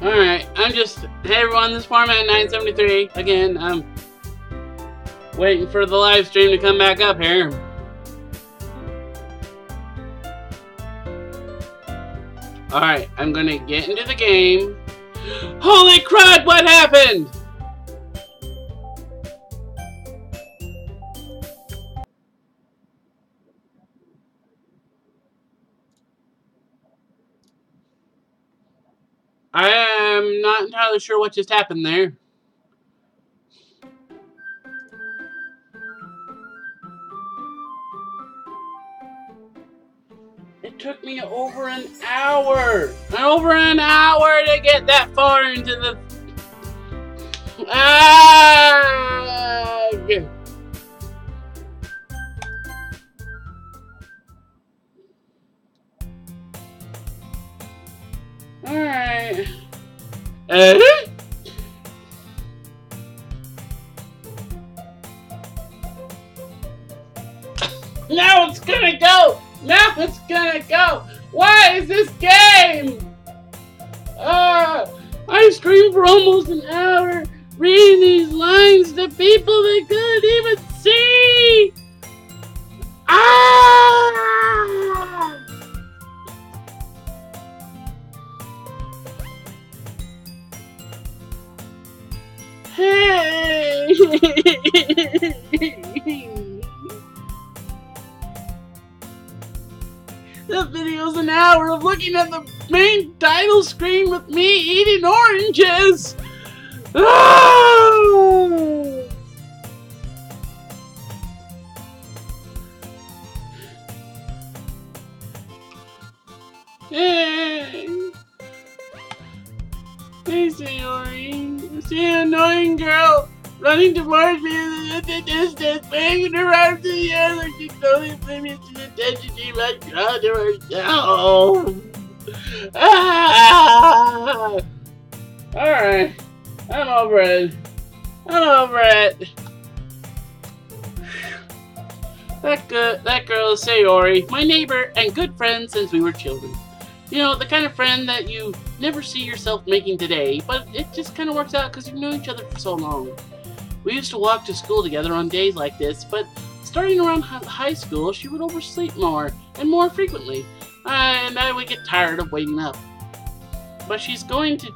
Alright, hey everyone, this is Format 973. Again, I'm waiting for the live stream to come back up here. Alright, I'm gonna get into the game. Holy crud, what happened? I am not entirely sure what just happened there. It took me over an hour to get that far into the... Alright. Now it's gonna go! Now it's gonna go! Why is this game? I streamed for almost an hour reading these lines to people that couldn't even see! Hey! The video's an hour of looking at the main title screen with me eating oranges! Oh! Hey! Hey, Sayori. I see an annoying girl running towards me in the distance, waving her arms in the air like she's totally oblivious to the attention she must draw to herself. Alright. I'm over it. That girl is Sayori, my neighbor and good friend since we were children. You know, the kind of friend that you never see yourself making today, but it just kind of works out because you've known each other for so long. We used to walk to school together on days like this, but starting around high school, she would oversleep more and more frequently, and I would get tired of waiting up. But if she's going to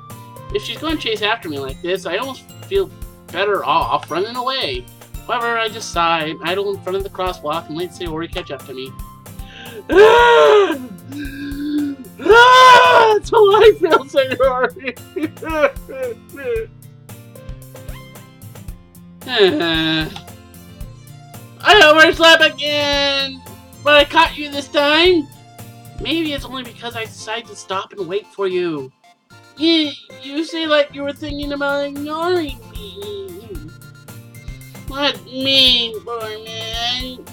chase after me like this, I almost feel better off running away. However, I just sigh and idle in front of the crosswalk and let Sayori catch up to me. That's how I feel, Sayori. I overslept again, but I caught you this time. Maybe it's only because I decided to stop and wait for you. You say like you were thinking about ignoring me. What mean, poor man?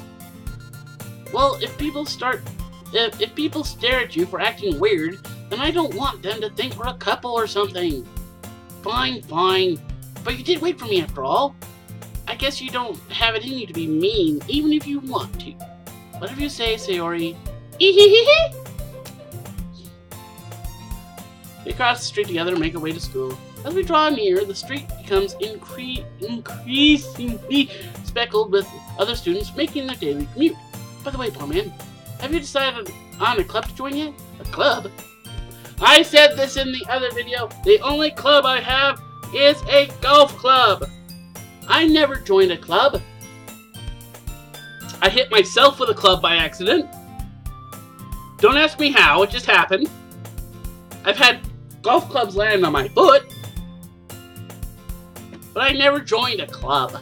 Well, if people stare at you for acting weird, then I don't want them to think we're a couple or something. Fine. But you did wait for me after all. I guess you don't have it in you to be mean, even if you want to. Whatever you say, Sayori. We cross the street together and make our way to school. As we draw near, the street becomes increasingly speckled with other students making their daily commute. By the way, poor man, have you decided on a club to join yet? A club? I said this in the other video. The only club I have is a golf club. I never joined a club. I hit myself with a club by accident. Don't ask me how, it just happened. I've had golf clubs land on my foot. But I never joined a club.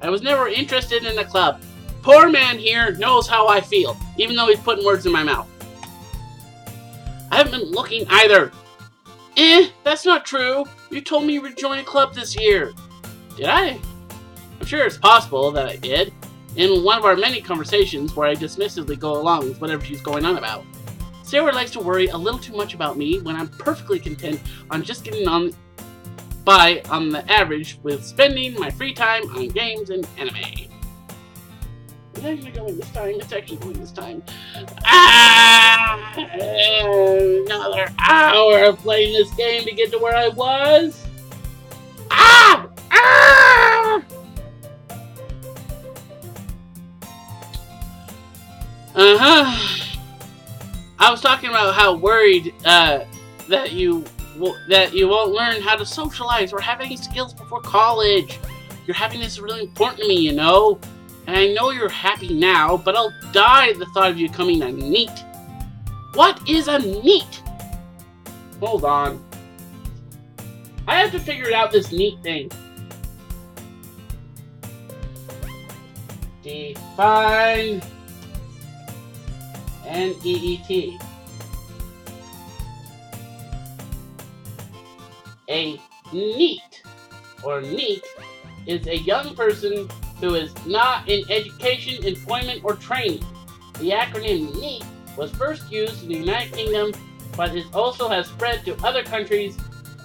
I was never interested in a club. Poor man here knows how I feel, even though he's putting words in my mouth. I haven't been looking either. That's not true. You told me you would join a club this year. Did I? I'm sure it's possible that I did, in one of our many conversations where I dismissively go along with whatever she's going on about. Sarah likes to worry a little too much about me when I'm perfectly content on just getting by on the average with spending my free time on games and anime. It's actually going this time. It's actually going this time. Ah! Another hour of playing this game to get to where I was. Ah! Ah! I was talking about how worried that you won't learn how to socialize or have any skills before college. Your happiness is really important to me, you know. And I know you're happy now, but I'll die at the thought of you becoming a NEET. What is a NEET? Hold on. I have to figure out this NEET thing. Define NEET. A NEET, or NEET, is a young person who is not in education, employment, or training. The acronym NEET was first used in the United Kingdom, but it also has spread to other countries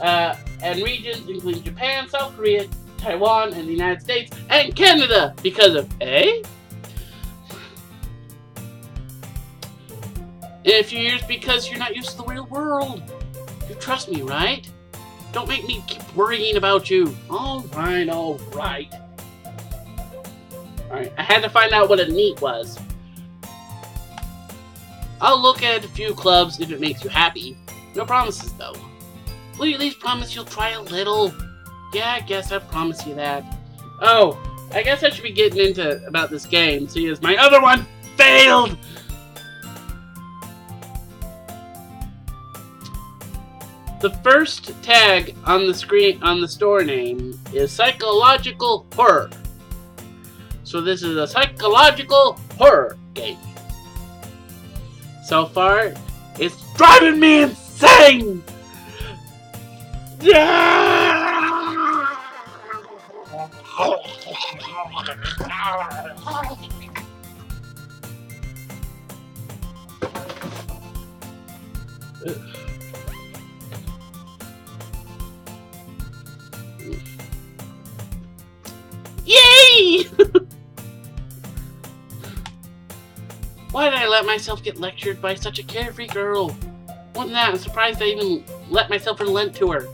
and regions, including Japan, South Korea, Taiwan, and the United States, and Canada, because of A. In a few years, because you're not used to the real world. You trust me, right? Don't make me keep worrying about you. Alright, alright. Alright, I had to find out what a NEET was. I'll look at a few clubs if it makes you happy. No promises, though. Will you at least promise you'll try a little? Yeah, I guess I promise you that. Oh, I guess I should be getting into about this game, seeing as my other one failed! The first tag on the screen on the store name is psychological horror. So this is a psychological horror game. So far, it's driving me insane! Yay! Why did I let myself get lectured by such a carefree girl? More than that, I'm surprised I even let myself relent to her.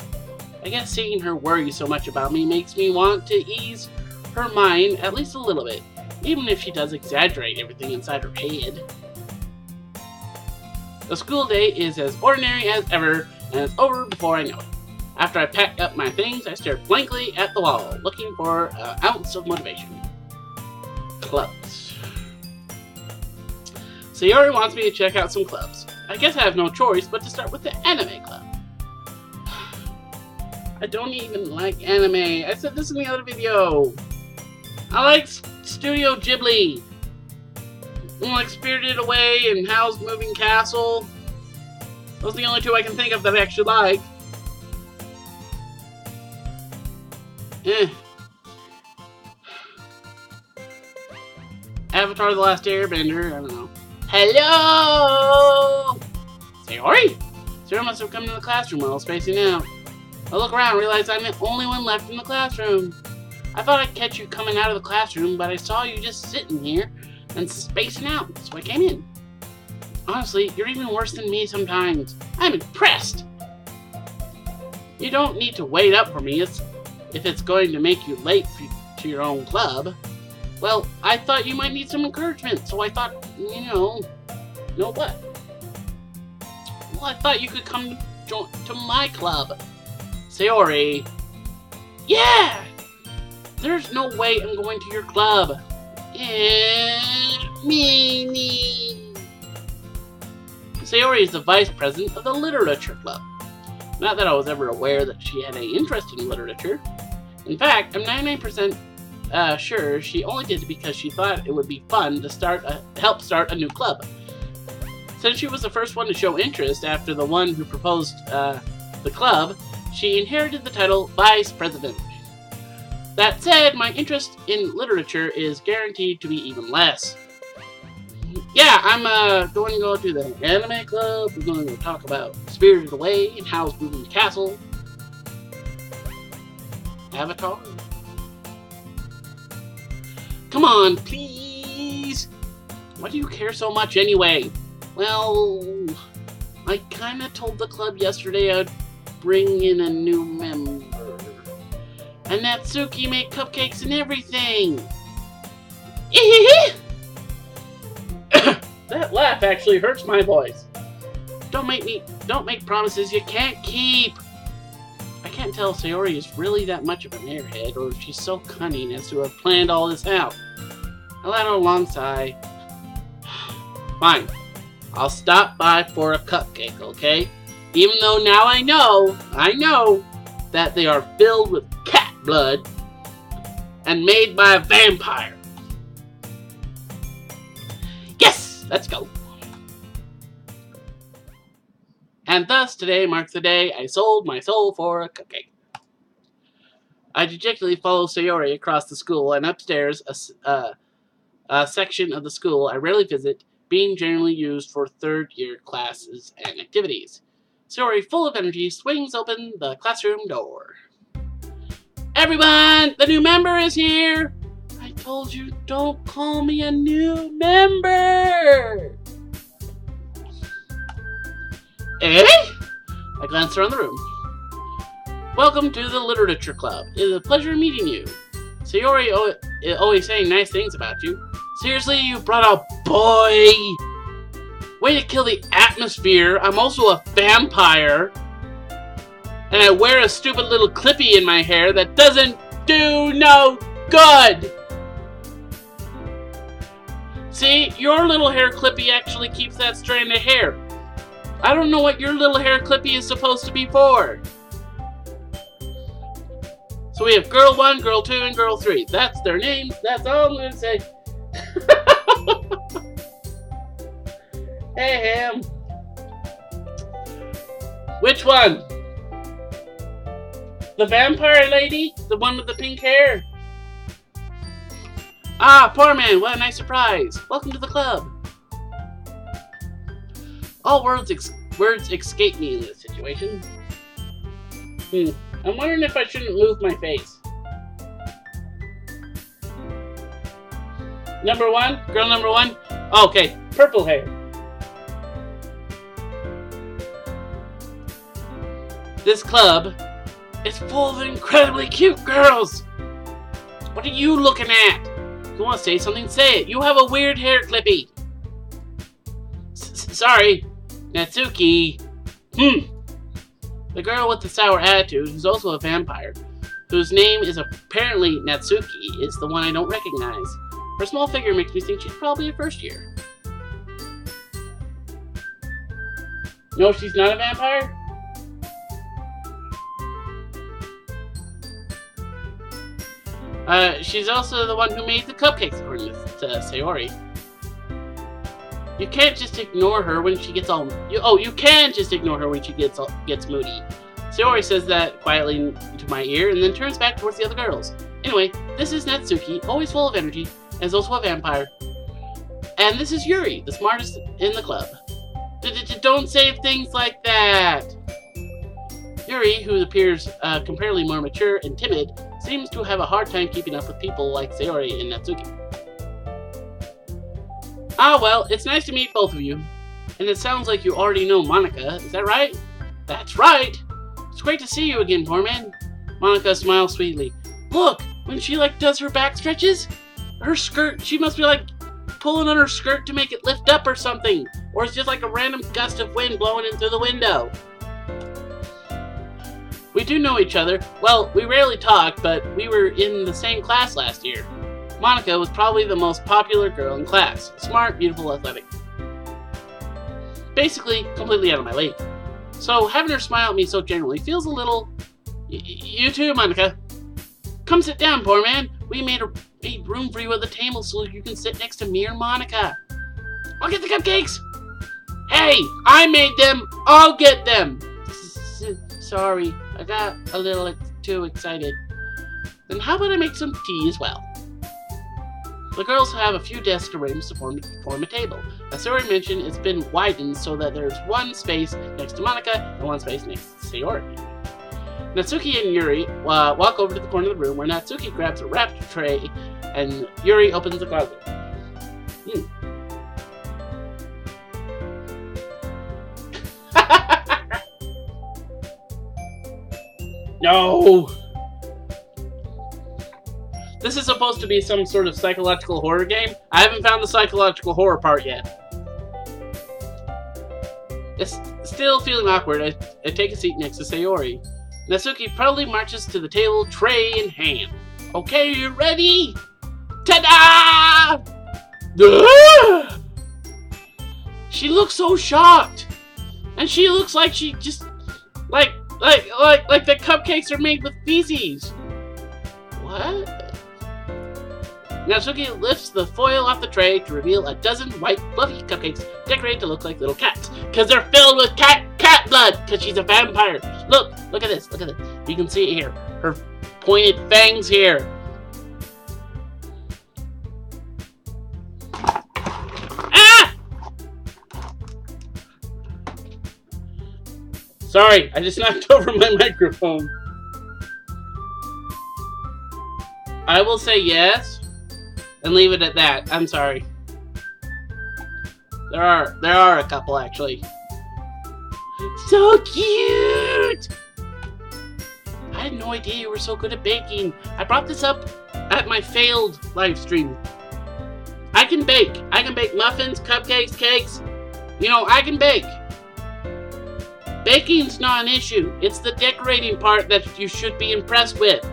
I guess seeing her worry so much about me makes me want to ease her mind at least a little bit, even if she does exaggerate everything inside her head. The school day is as ordinary as ever, and it's over before I know it. After I pack up my things, I stare blankly at the wall, looking for an ounce of motivation. Clubs. Sayori wants me to check out some clubs. I guess I have no choice but to start with the anime club. I don't even like anime. I said this in the other video. I like Studio Ghibli. I like Spirited Away and Howl's Moving Castle. Those are the only two I can think of that I actually like. Avatar: The Last Airbender, I don't know. Hello! Sayori? Sayori must have come to the classroom while I was spacing out. I look around and realize I'm the only one left in the classroom. I thought I'd catch you coming out of the classroom, but I saw you just sitting here and spacing out, so I came in. Honestly, you're even worse than me sometimes. I'm impressed! You don't need to wait up for me if it's going to make you late to your own club. Well, I thought you might need some encouragement, so I thought, you know what? Well, I thought you could come to my club. Sayori. Yeah! There's no way I'm going to your club. Meanie. Sayori is the vice president of the Literature Club. Not that I was ever aware that she had any interest in literature. In fact, I'm 99% sure she only did it because she thought it would be fun to help start a new club. Since she was the first one to show interest after the one who proposed the club, she inherited the title Vice President. That said, my interest in literature is guaranteed to be even less. Yeah, I'm going to go to the anime club. We're going to talk about Spirited Away and Howl's Moving Castle. Avatar. Come on, please. Why do you care so much anyway? Well, I kinda told the club yesterday I'd bring in a new member. And Natsuki made cupcakes and everything! That laugh actually hurts my voice. Don't make promises you can't keep! I can't tell if Sayori is really that much of an airhead, or if she's so cunning as to have planned all this out. I let out a long sigh. Fine. I'll stop by for a cupcake, okay? Even though now I know that they are filled with cat blood and made by a vampire. Yes! Let's go. And thus, today marks the day I sold my soul for a cupcake. I dejectedly follow Sayori across the school and upstairs, a section of the school I rarely visit, being generally used for third-year classes and activities. Sayori, full of energy, swings open the classroom door. Everyone! The new member is here! I told you, don't call me a new member! Eh? I glanced around the room. Welcome to the Literature Club. It is a pleasure meeting you. Sayori always saying nice things about you. Seriously, you brought a boy? Way to kill the atmosphere. I'm also a vampire. And I wear a stupid little clippy in my hair that doesn't do no good. See, your little hair clippy actually keeps that strand of hair. I don't know what your little hair clippy is supposed to be for. So we have Girl 1, Girl 2, and Girl 3. That's their names. That's all I'm going to say. Hey, Ham. Which one? The vampire lady? The one with the pink hair? Ah, poor man. What a nice surprise. Welcome to the club. All words escape me in this situation. I'm wondering if I shouldn't move my face. Number 1? Girl number 1? Oh, okay, purple hair. This club is full of incredibly cute girls. What are you looking at? If you want to say something, say it. You have a weird hair clippy. Sorry. Natsuki. The girl with the sour attitude, who's also a vampire, whose name is apparently Natsuki, is the one I don't recognize. Her small figure makes me think she's probably a first year. No, she's not a vampire? She's also the one who made the cupcakes, according to Sayori. You can't just ignore her when she gets all... you can just ignore her when she gets moody. Sayori says that quietly into my ear and then turns back towards the other girls. Anyway, this is Natsuki, always full of energy, and is also a vampire. And this is Yuri, the smartest in the club. Don't say things like that! Yuri, who appears comparatively more mature and timid, seems to have a hard time keeping up with people like Sayori and Natsuki. Ah, well, it's nice to meet both of you. And it sounds like you already know Monika, is that right? That's right! It's great to see you again, poor man. Monika smiles sweetly. Look, when she, does her back stretches, her skirt, she must be, pulling on her skirt to make it lift up or something. Or it's just like a random gust of wind blowing in through the window. We do know each other. Well, we rarely talk, but we were in the same class last year. Monika was probably the most popular girl in class. Smart, beautiful, athletic. Basically, completely out of my league. So, having her smile at me so generally feels a little... You too, Monika. Come sit down, poor man. We made room for you at the table so you can sit next to me or Monika. I'll get the cupcakes! Hey! I made them! I'll get them! Sorry, I got a little too excited. Then how about I make some tea as well? The girls have a few desks arranged to form a table. As Sayori mentioned, it's been widened so that there's one space next to Monika and one space next to Sayori. Natsuki and Yuri walk over to the corner of the room where Natsuki grabs a wrapped tray and Yuri opens the closet. No! This is supposed to be some sort of psychological horror game. I haven't found the psychological horror part yet. It's still feeling awkward. I take a seat next to Sayori. Natsuki proudly marches to the table, tray in hand. Okay, you ready? Ta-da! She looks so shocked. And she looks like she just... Like the cupcakes are made with feces. What? Natsuki lifts the foil off the tray to reveal a dozen white, fluffy cupcakes decorated to look like little cats. Because they're filled with cat blood, because she's a vampire. Look at this, look at this. You can see it here. Her pointed fangs here. Ah! Sorry, I just knocked over my microphone. I will say yes. And leave it at that. I'm sorry. There are a couple actually. So cute! I had no idea you were so good at baking. I brought this up at my failed live stream. I can bake. I can bake muffins, cupcakes, cakes. You know, I can bake. Baking's not an issue. It's the decorating part that you should be impressed with.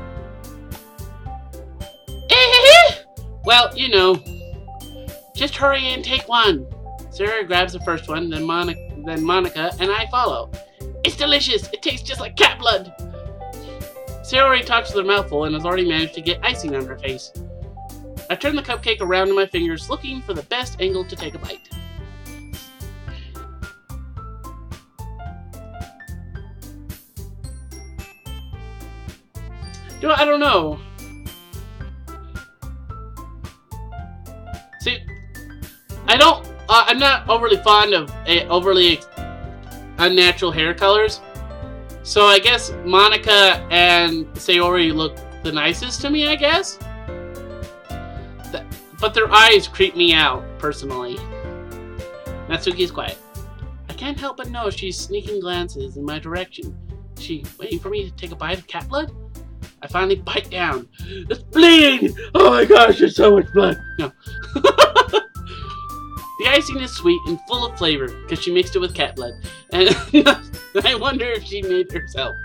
Well, you know, just hurry and take one. Sarah grabs the first one, then Monica, and I follow. It's delicious. It tastes just like cat blood. Sarah already talks with her mouth full and has already managed to get icing on her face. I turn the cupcake around in my fingers, looking for the best angle to take a bite. I don't know. See, I'm not overly fond of overly unnatural hair colors. So I guess Monica and Sayori look the nicest to me, I guess. But their eyes creep me out, personally. Natsuki's quiet. I can't help but know she's sneaking glances in my direction. She waiting for me to take a bite of cat blood? I finally bite down. It's bleeding! Oh my gosh, there's so much blood! No. The icing is sweet and full of flavor because she mixed it with cat blood. And I wonder if she made it herself.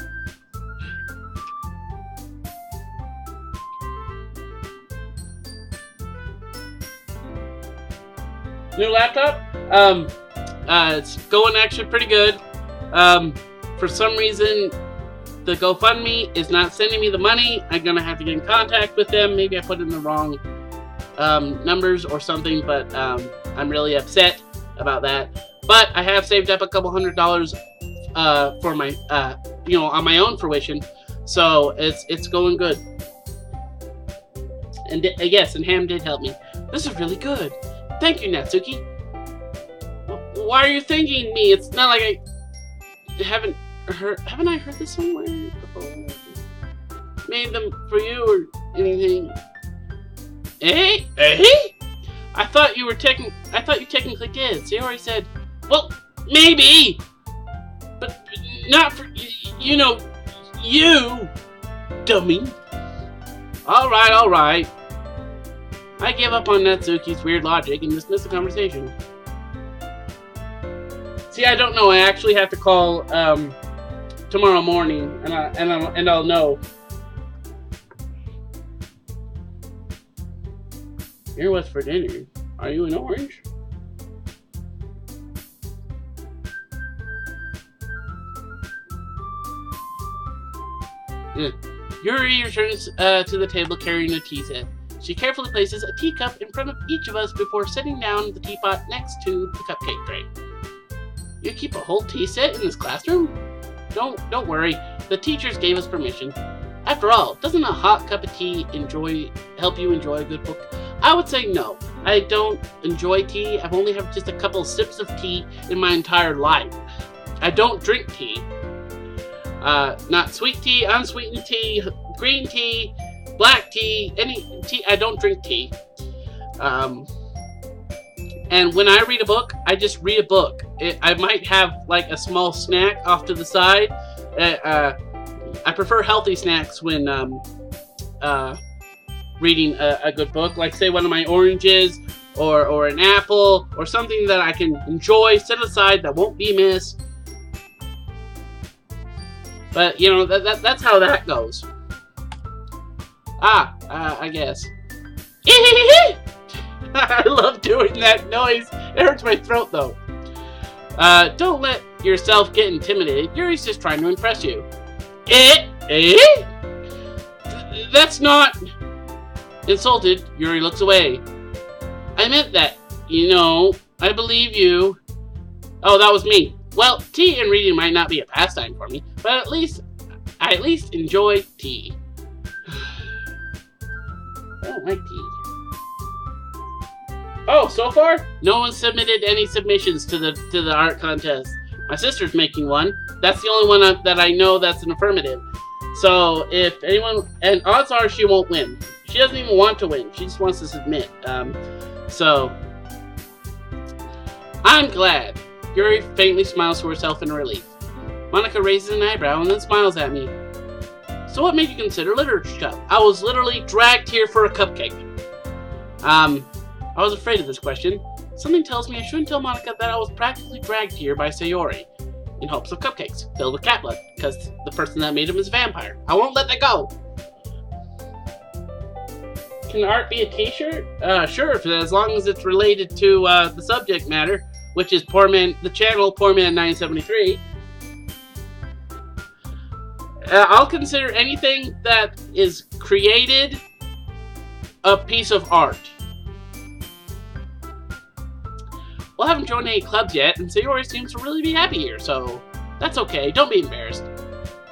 New laptop? It's going actually pretty good. For some reason, the GoFundMe is not sending me the money. I'm gonna have to get in contact with them. Maybe I put in the wrong numbers or something, but I'm really upset about that. But I have saved up a couple $100 for my, on my own fruition, so it's going good. And yes, and Ham did help me. This is really good. Thank you, Natsuki. Why are you thanking me? It's not like I haven't I heard this somewhere before? Made them for you or anything? Eh? I thought you technically did. Sayori said, well, maybe, but not for you, dummy. All right. I give up on Natsuki's weird logic and dismiss the conversation. See, I don't know. I actually have to call tomorrow morning, and I'll know. Here, what's for dinner? Are you an orange? Yuri returns to the table carrying a tea set. She carefully places a teacup in front of each of us before setting down the teapot next to the cupcake tray. You keep a whole tea set in this classroom? Don't worry. The teachers gave us permission. After all, doesn't a hot cup of tea help you enjoy a good book? I would say no. I don't enjoy tea. I've only had just a couple sips of tea in my entire life. I don't drink tea. Not sweet tea, unsweetened tea, green tea, black tea, any tea. I don't drink tea. And when I read a book, I just read a book. I might have like a small snack off to the side, I prefer healthy snacks when reading a good book, like say one of my oranges or an apple or something that I can enjoy, set aside, that won't be missed. But you know, that's how that goes. I guess. I love doing that noise. It hurts my throat though. Don't let yourself get intimidated. Yuri's just trying to impress you. That's not... Insulted, Yuri looks away. I meant that, you know, I believe you. Oh, that was me. Well, tea and reading might not be a pastime for me, but I at least enjoy tea. I don't like tea. Oh, so far, no one submitted any submissions to the art contest. My sister's making one. That's the only one that I know that's an affirmative. So if anyone, and odds are she won't win. She doesn't even want to win. She just wants to submit. So I'm glad. Yuri faintly smiles to herself in relief. Monica raises an eyebrow and then smiles at me. So what made you consider Literature Club? I was literally dragged here for a cupcake. I was afraid of this question. Something tells me I shouldn't tell Monica that I was practically dragged here by Sayori in hopes of cupcakes filled with cat blood, because the person that made them is a vampire. I won't let that go. Can art be a t-shirt? Sure, as long as it's related to the subject matter, which is the channel Poor Man 973. I'll consider anything that is created a piece of art. Well, I haven't joined any clubs yet, and Sayori seems to really be happy here, so that's okay. Don't be embarrassed.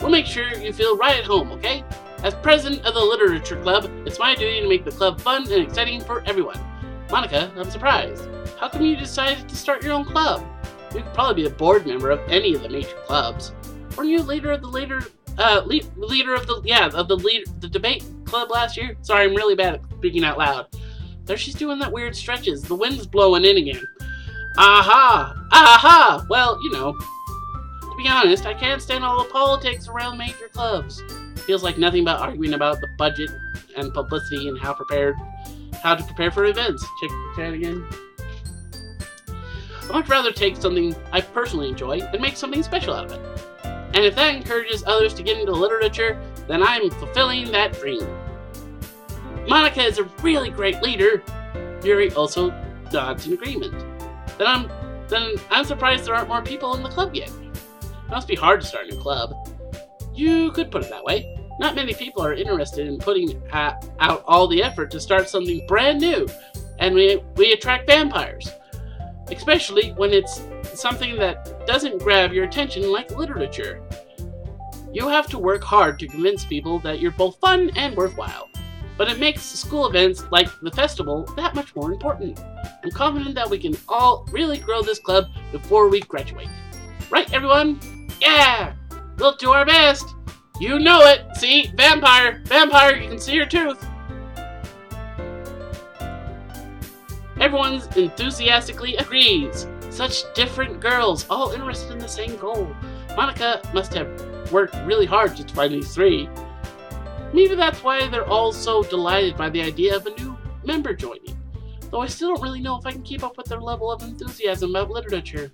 We'll make sure you feel right at home, okay? As president of the Literature Club, it's my duty to make the club fun and exciting for everyone. Monica, I'm surprised. How come you decided to start your own club? You could probably be a board member of any of the major clubs. Weren't you leader of the debate club last year? Sorry, I'm really bad at speaking out loud. There she's doing that weird stretches. The wind's blowing in again. Aha! Aha! Well, you know, to be honest, I can't stand all the politics around major clubs. Feels like nothing but arguing about the budget and publicity and how to prepare for events. Check the chat again. I'd much rather take something I personally enjoy and make something special out of it. And if that encourages others to get into literature, then I'm fulfilling that dream. Monica is a really great leader. Yuri also nods in agreement. Then I'm surprised there aren't more people in the club yet. It must be hard to start a new club. You could put it that way. Not many people are interested in putting out all the effort to start something brand new, and we attract vampires. Especially when it's something that doesn't grab your attention like literature. You have to work hard to convince people that you're both fun and worthwhile. But it makes school events like the festival that much more important. I'm confident that we can all really grow this club before we graduate. Right, everyone? Yeah! We'll do our best! You know it! See? Vampire! Vampire, you can see your tooth! Everyone enthusiastically agrees. Such different girls, all interested in the same goal. Monica must have worked really hard to find these three. Maybe that's why they're all so delighted by the idea of a new member joining. Though I still don't really know if I can keep up with their level of enthusiasm about literature.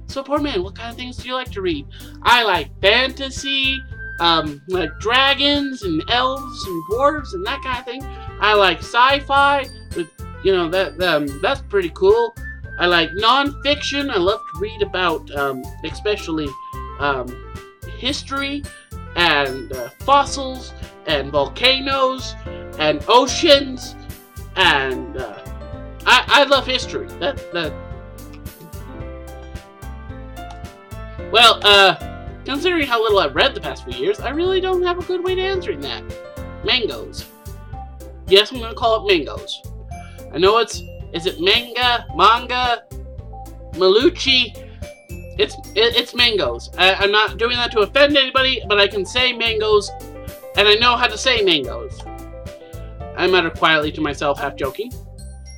So, Poor Man, what kind of things do you like to read? I like fantasy, like dragons and elves and dwarves and that kind of thing. I like sci-fi, with, you know, that's pretty cool. I like non-fiction. I love to read about, especially, history and fossils and volcanoes and oceans and I love history. Well, considering how little I've read the past few years, I really don't have a good way to answering that. Mangoes. Yes, I'm gonna call it mangoes. I know is it manga, maluchi? It's mangoes. I'm not doing that to offend anybody, but I can say mangoes, and I know how to say mangoes. I mutter quietly to myself, half joking.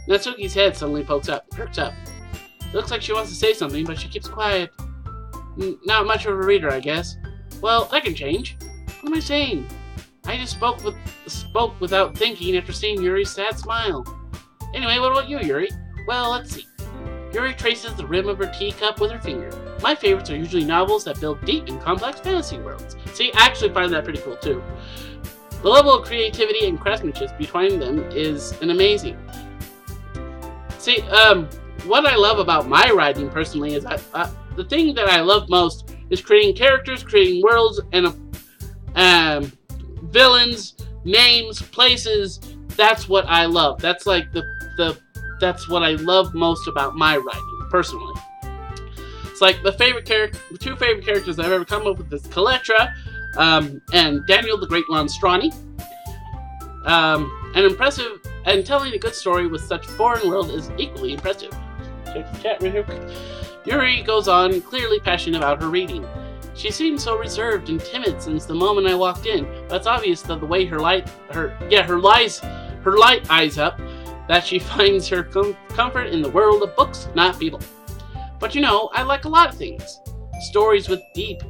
Natsuki's head suddenly perks up. It looks like she wants to say something, but she keeps quiet. Not much of a reader, I guess. Well, that can change. What am I saying? I just spoke without thinking after seeing Yuri's sad smile. Anyway, what about you, Yuri? Well, let's see. Yuri traces the rim of her teacup with her finger. My favorites are usually novels that build deep and complex fantasy worlds. See, I actually find that pretty cool too. The level of creativity and craftsmanship between them is amazing. See, what I love about my writing personally is that the thing that I love most is creating characters, creating worlds, and villains, names, places. That's what I love. That's like that's what I love most about my writing, personally. It's like the two favorite characters I've ever come up with is Kaletra and Daniel the Great Lonstrani. An impressive and telling a good story with such foreign world is equally impressive. Check the chat right here. Yuri goes on, clearly passionate about her reading. She seemed so reserved and timid since the moment I walked in, but it's obvious that the way her light eyes up, that she finds her comfort in the world of books, not people. But you know, I like a lot of things. Stories with deep,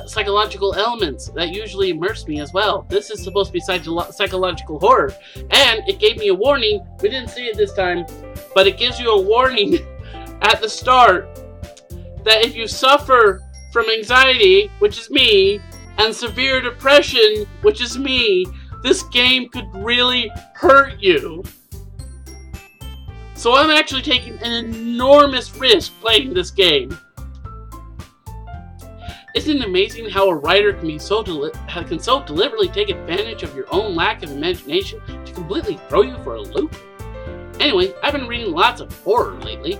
psychological elements that usually immerse me as well. This is supposed to be psychological horror, and it gave me a warning. We didn't see it this time, but it gives you a warning at the start that if you suffer from anxiety, which is me, and severe depression, which is me, this game could really hurt you. So I'm actually taking an enormous risk playing this game. Isn't it amazing how a writer can so deliberately take advantage of your own lack of imagination to completely throw you for a loop? Anyway, I've been reading lots of horror lately.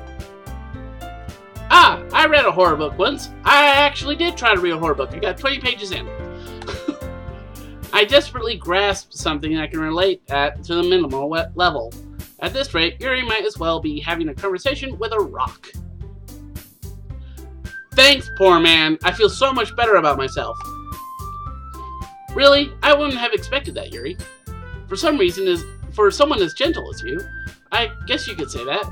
I read a horror book once. I actually did try to read a horror book. I got 20 pages in. I desperately grasped something I can relate to the minimal level. At this rate, Yuri might as well be having a conversation with a rock. Thanks, poor man. I feel so much better about myself. Really? I wouldn't have expected that, Yuri. For someone as gentle as you, I guess you could say that.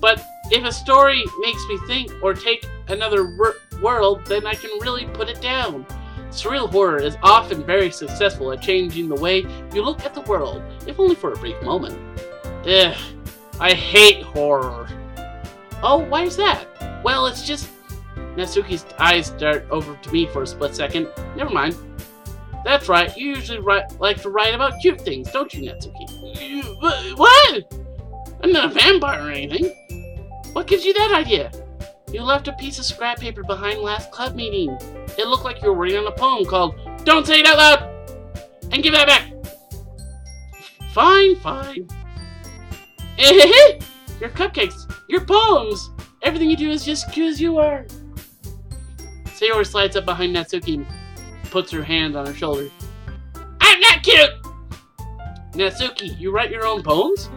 But if a story makes me think or take another world, then I can really put it down. Surreal horror is often very successful at changing the way you look at the world, if only for a brief moment. Ugh, I hate horror. Oh, why is that? Well, it's just... Natsuki's eyes dart over to me for a split second. Never mind. That's right, you usually like to write about cute things, don't you, Natsuki? What? I'm not a vampire or anything. What gives you that idea? You left a piece of scrap paper behind last club meeting. It looked like you were working on a poem called Don't Say It Out Loud! And give that back! Fine. Your cupcakes, your poems, everything you do is just cute as you are. Sayori slides up behind Natsuki and puts her hand on her shoulder. I'm not cute! Natsuki, you write your own poems?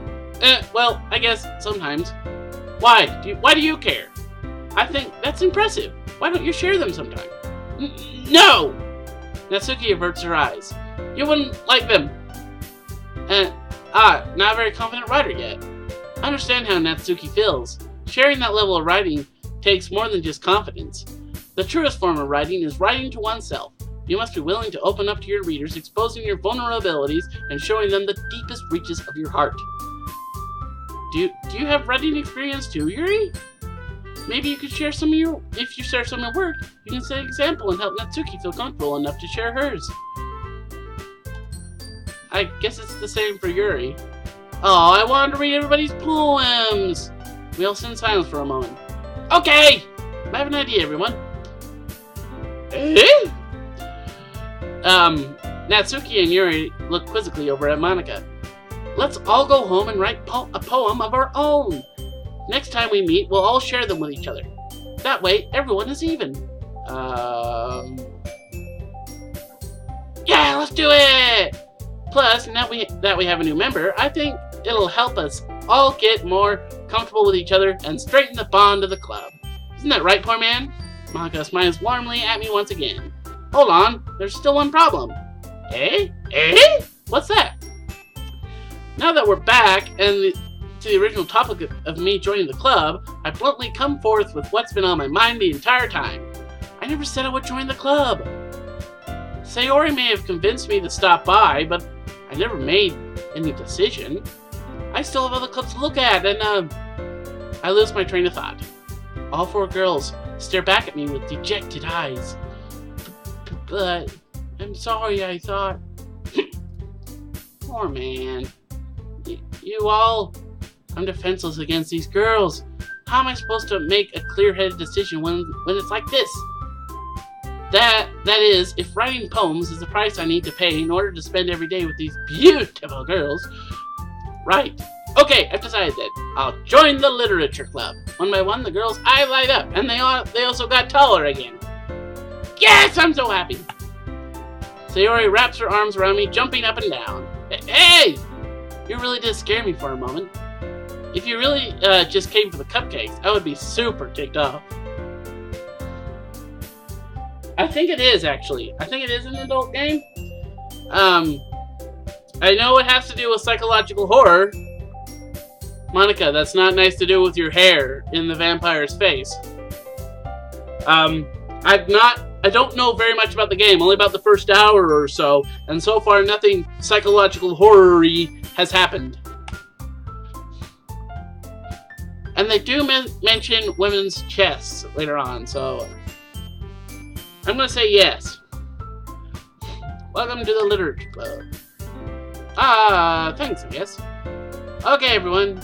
Well, I guess sometimes. Why do you care? I think that's impressive. Why don't you share them sometime? No! Natsuki averts her eyes. You wouldn't like them. Not a very confident writer yet. I understand how Natsuki feels. Sharing that level of writing takes more than just confidence. The truest form of writing is writing to oneself. You must be willing to open up to your readers, exposing your vulnerabilities and showing them the deepest reaches of your heart. Do you have writing experience too, Yuri? Maybe you could share some of your... If you share some of your work, you can set an example and help Natsuki feel comfortable enough to share hers. I guess it's the same for Yuri. Oh, I wanted to read everybody's poems! We all sit in silence for a moment. Okay! I have an idea, everyone. Natsuki and Yuri look quizzically over at Monika. Let's all go home and write a poem of our own. Next time we meet, we'll all share them with each other. That way, everyone is even. Yeah, let's do it! Plus, now that we have a new member, I think it'll help us all get more comfortable with each other and strengthen the bond of the club. Isn't that right, poor man? Monika smiles warmly at me once again. Hold on, there's still one problem. Eh? What's that? Now that we're back and to the original topic of me joining the club, I bluntly come forth with what's been on my mind the entire time. I never said I would join the club. Sayori may have convinced me to stop by, but I never made any decision. I still have other clubs to look at, and I lose my train of thought. All 4 girls stare back at me with dejected eyes. But I'm sorry, I thought. Poor man. You all... I'm defenseless against these girls. How am I supposed to make a clear-headed decision when it's like this? That is, if writing poems is the price I need to pay in order to spend every day with these beautiful girls. Right. Okay, I've decided that I'll join the literature club. One by one, the girls' eyes light up, and they also got taller again. Yes, I'm so happy. Sayori wraps her arms around me, jumping up and down. Hey! You really did scare me for a moment. If you really just came for the cupcakes, I would be super ticked off. I think it is, actually. I think it is an adult game. I know it has to do with psychological horror. Monica, that's not nice to do with your hair in the vampire's face. I don't know very much about the game, only about the first hour or so, and so far nothing psychological horror-y has happened. And they do mention women's chests later on, so I'm gonna say yes. Welcome to the Literature Club. Thanks, I guess. Okay, everyone.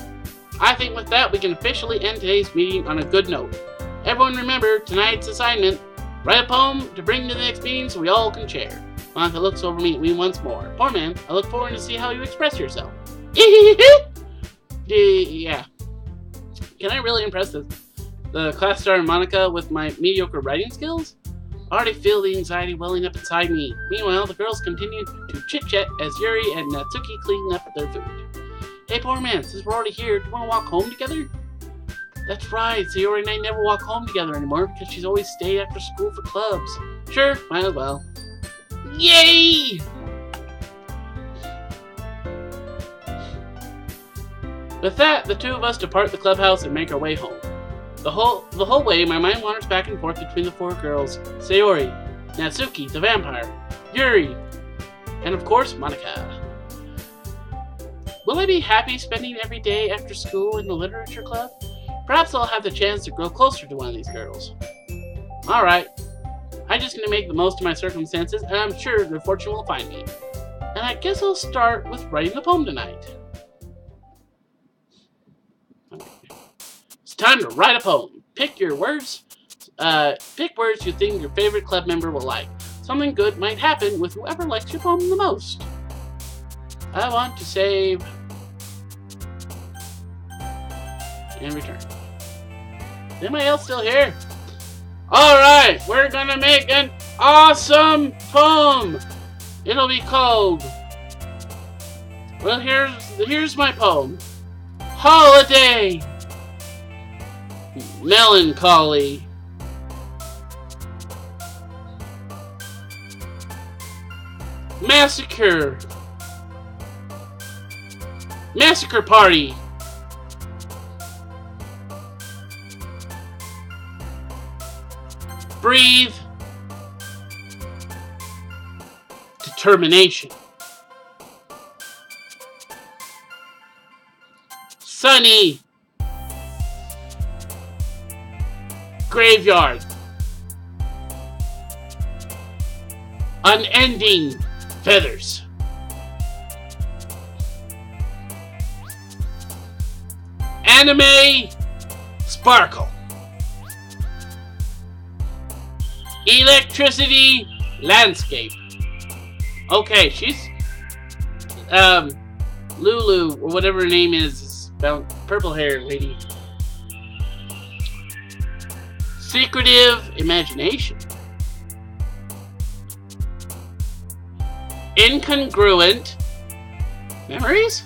I think with that, we can officially end today's meeting on a good note. Everyone remember tonight's assignment. Write a poem to bring to the next meeting so we all can share. Monica looks over me at me once more. Poor man, I look forward to see how you express yourself. Yeah. Can I really impress the class star Monica with my mediocre writing skills? I already feel the anxiety welling up inside me. Meanwhile, the girls continue to chit-chat as Yuri and Natsuki clean up their food. Hey, poor man, since we're already here, do you want to walk home together? That's right, Sayori and I never walk home together anymore because she's always stayed after school for clubs. Sure, might as well. Yay! With that, the two of us depart the clubhouse and make our way home. The whole way, my mind wanders back and forth between the 4 girls, Sayori, Natsuki, the vampire, Yuri, and of course, Monica. Will I be happy spending every day after school in the literature club? Perhaps I'll have the chance to grow closer to one of these girls. Alright, I'm just going to make the most of my circumstances, and I'm sure good fortune will find me. And I guess I'll start with writing the poem tonight. It's time to write a poem. Pick your words. Pick words you think your favorite club member will like. Something good might happen with whoever likes your poem the most. I want to save and return. Is anybody else still here? Alright, we're gonna make an awesome poem. It'll be called... Well, here's my poem. Holiday. Melancholy. Massacre. Massacre party. Breathe. Determination. Sunny. Graveyard. Unending feathers. Anime sparkle. Electricity landscape. Okay, she's Lulu or whatever her name is purple hair lady. Secretive imagination. Incongruent memories?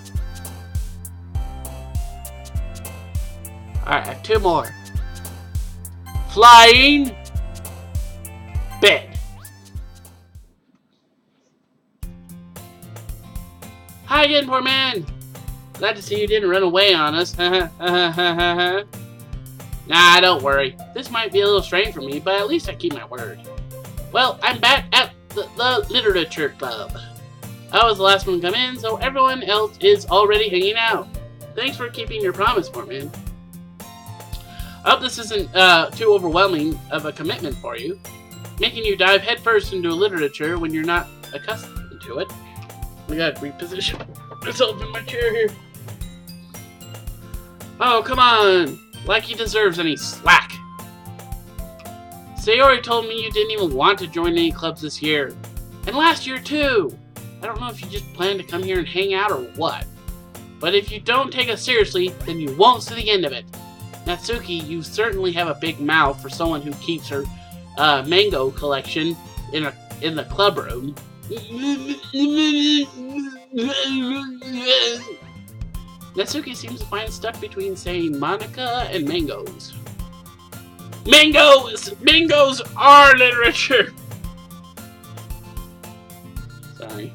Alright, I have 2 more. Flying bed. Hi again, poor man. Glad to see you didn't run away on us. Nah, don't worry. This might be a little strange for me, but at least I keep my word. Well, I'm back at the Literature Club. I was the last one to come in, so everyone else is already hanging out. Thanks for keeping your promise, Portman. I hope this isn't too overwhelming of a commitment for you, making you dive headfirst into literature when you're not accustomed to it. I gotta reposition myself in my chair here. Oh, come on! Like he deserves any slack. Sayori told me you didn't even want to join any clubs this year. And last year, too! I don't know if you just plan to come here and hang out or what. But if you don't take us seriously, then you won't see the end of it. Natsuki, you certainly have a big mouth for someone who keeps her mango collection in the club room. Natsuki seems to find stuck between saying Monica and mangoes. Mangoes! Mangoes are literature! Sorry.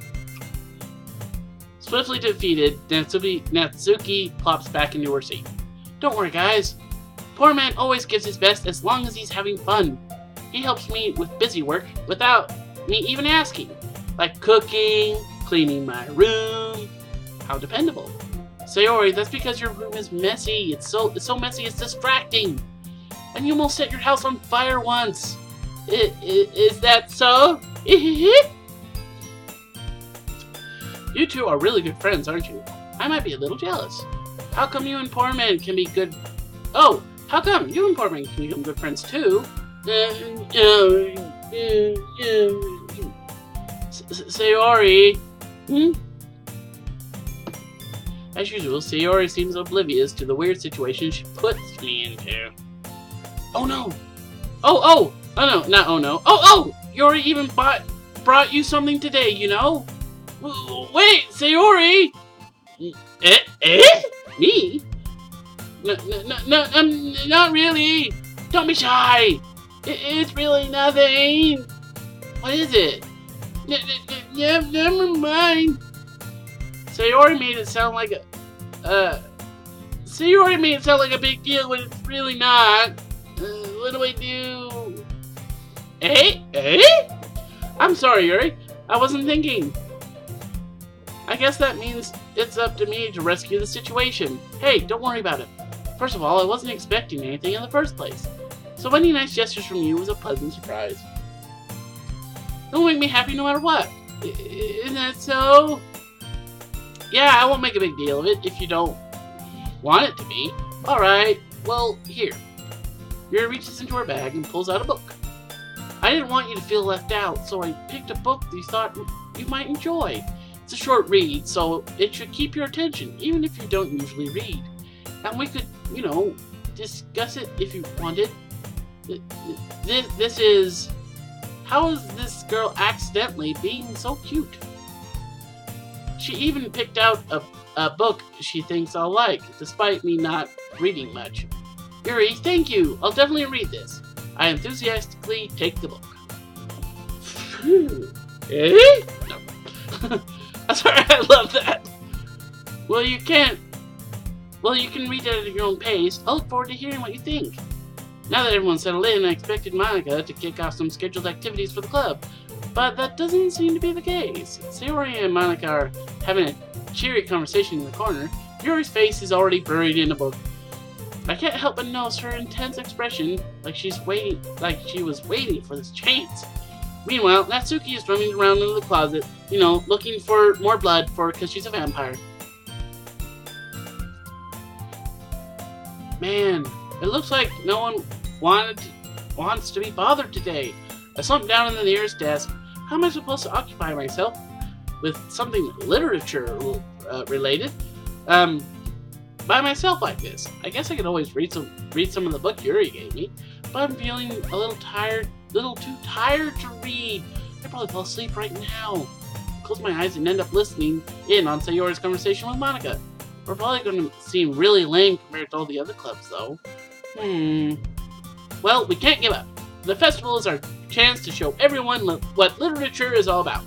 Swiftly defeated, Natsuki plops back into her seat. Don't worry, guys. Poor man always gives his best as long as he's having fun. He helps me with busy work without me even asking. Like cooking, cleaning my room. How dependable. Sayori, that's because your room is messy. It's so messy it's distracting. And you almost set your house on fire once. Is that so? You two are really good friends, aren't you? I might be a little jealous. How come you and poor man can be good... Oh, how come you and poor man can become good friends too? Sayori. As usual, Sayori seems oblivious to the weird situation she puts me into. Oh no! Oh no, not oh no. Oh! Yori even brought you something today, you know? Wait, Sayori! Me? No, not really. Don't be shy. It's really nothing. What is it? Never mind. Sayori made it sound like a big deal when it's really not. What do I do? I'm sorry, Yuri. I wasn't thinking. I guess that means it's up to me to rescue the situation. Hey, don't worry about it. First of all, I wasn't expecting anything in the first place. So any nice gestures from you was a pleasant surprise. It'll make me happy no matter what. Isn't that so? Yeah, I won't make a big deal of it if you don't want it to be. Alright, well, here. Yuri reaches into her bag and pulls out a book. I didn't want you to feel left out, so I picked a book that you thought you might enjoy. It's a short read, so it should keep your attention, even if you don't usually read. And we could, you know, discuss it if you wanted. This is... How is this girl accidentally being so cute? She even picked out a book she thinks I'll like, despite me not reading much. Yuri, thank you! I'll definitely read this. I enthusiastically take the book. No. I'm sorry, I love that. Well, you can read it at your own pace. I'll look forward to hearing what you think. Now that everyone's settled in, I expected Monica to kick off some scheduled activities for the club, but that doesn't seem to be the case. Sayori and Monica are having a cheery conversation in the corner. Yuri's face is already buried in a book. I can't help but notice her intense expression, like she was waiting for this chance. Meanwhile, Natsuki is roaming around in the closet, you know, looking for more blood because she's a vampire. Man, it looks like no one wants to be bothered today. I slumped down in the nearest desk. How am I supposed to occupy myself with something literature related by myself like this? I guess I could always read some of the book Yuri gave me, but I'm feeling a little too tired to read. I'd probably fall asleep right now. Close my eyes and end up listening in on Sayori's conversation with Monica. We're probably going to seem really lame compared to all the other clubs, though. Well, we can't give up. The festival is our chance to show everyone what literature is all about.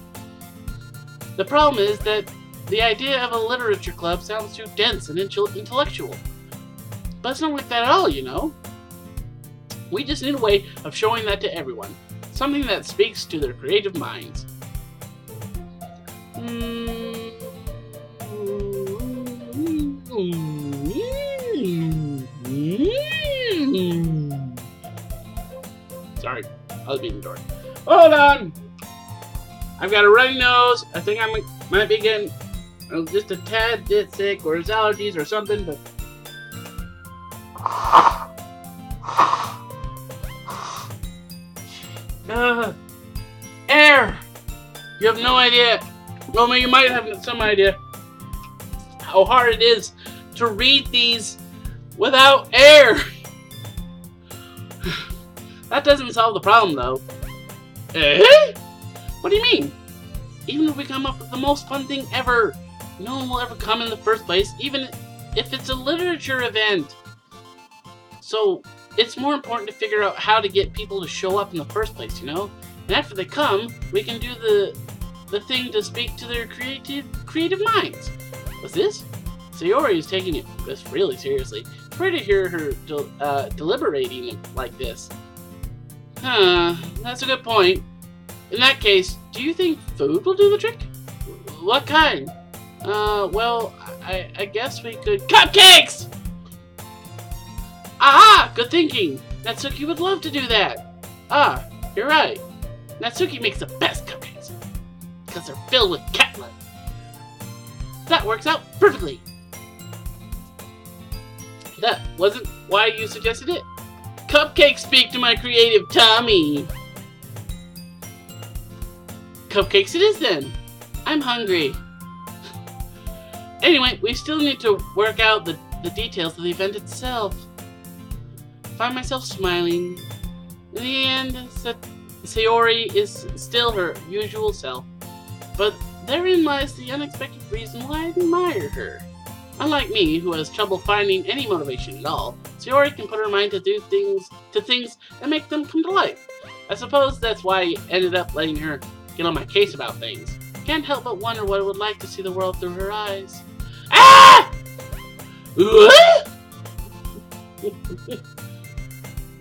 The problem is that the idea of a literature club sounds too dense and intellectual. But it's not like that at all, you know. We just need a way of showing that to everyone. something that speaks to their creative minds. Sorry, I was being dork. Hold on! I've got a runny nose. I think I might be getting just a tad bit sick, or it's allergies or something, but... Air! You have no idea. Well, you might have some idea how hard it is to read these without air. That doesn't solve the problem, though. Eh? What do you mean? Even if we come up with the most fun thing ever, no one will ever come in the first place, even if it's a literature event. So, it's more important to figure out how to get people to show up in the first place, you know? And after they come, we can do the thing to speak to their creative minds. What's this? Sayori is taking this really seriously. It's rare to hear her deliberating like this. Huh, that's a good point. In that case, do you think food will do the trick? What kind? Well, I guess we could... Cupcakes! Aha! Good thinking! Natsuki would love to do that. Ah, you're right. Natsuki makes the best cupcakes. Because they're filled with cat blood. That works out perfectly. That wasn't why you suggested it. Cupcakes speak to my creative tummy. Cupcakes it is then. I'm hungry. Anyway, we still need to work out the details of the event itself. Find myself smiling. In the end, Sayori is still her usual self. But therein lies the unexpected reason why I admire her. Unlike me, who has trouble finding any motivation at all, Sayori can put her mind to things that make them come to life. I suppose that's why I ended up letting her get on my case about things. Can't help but wonder what it would like to see the world through her eyes. Ah!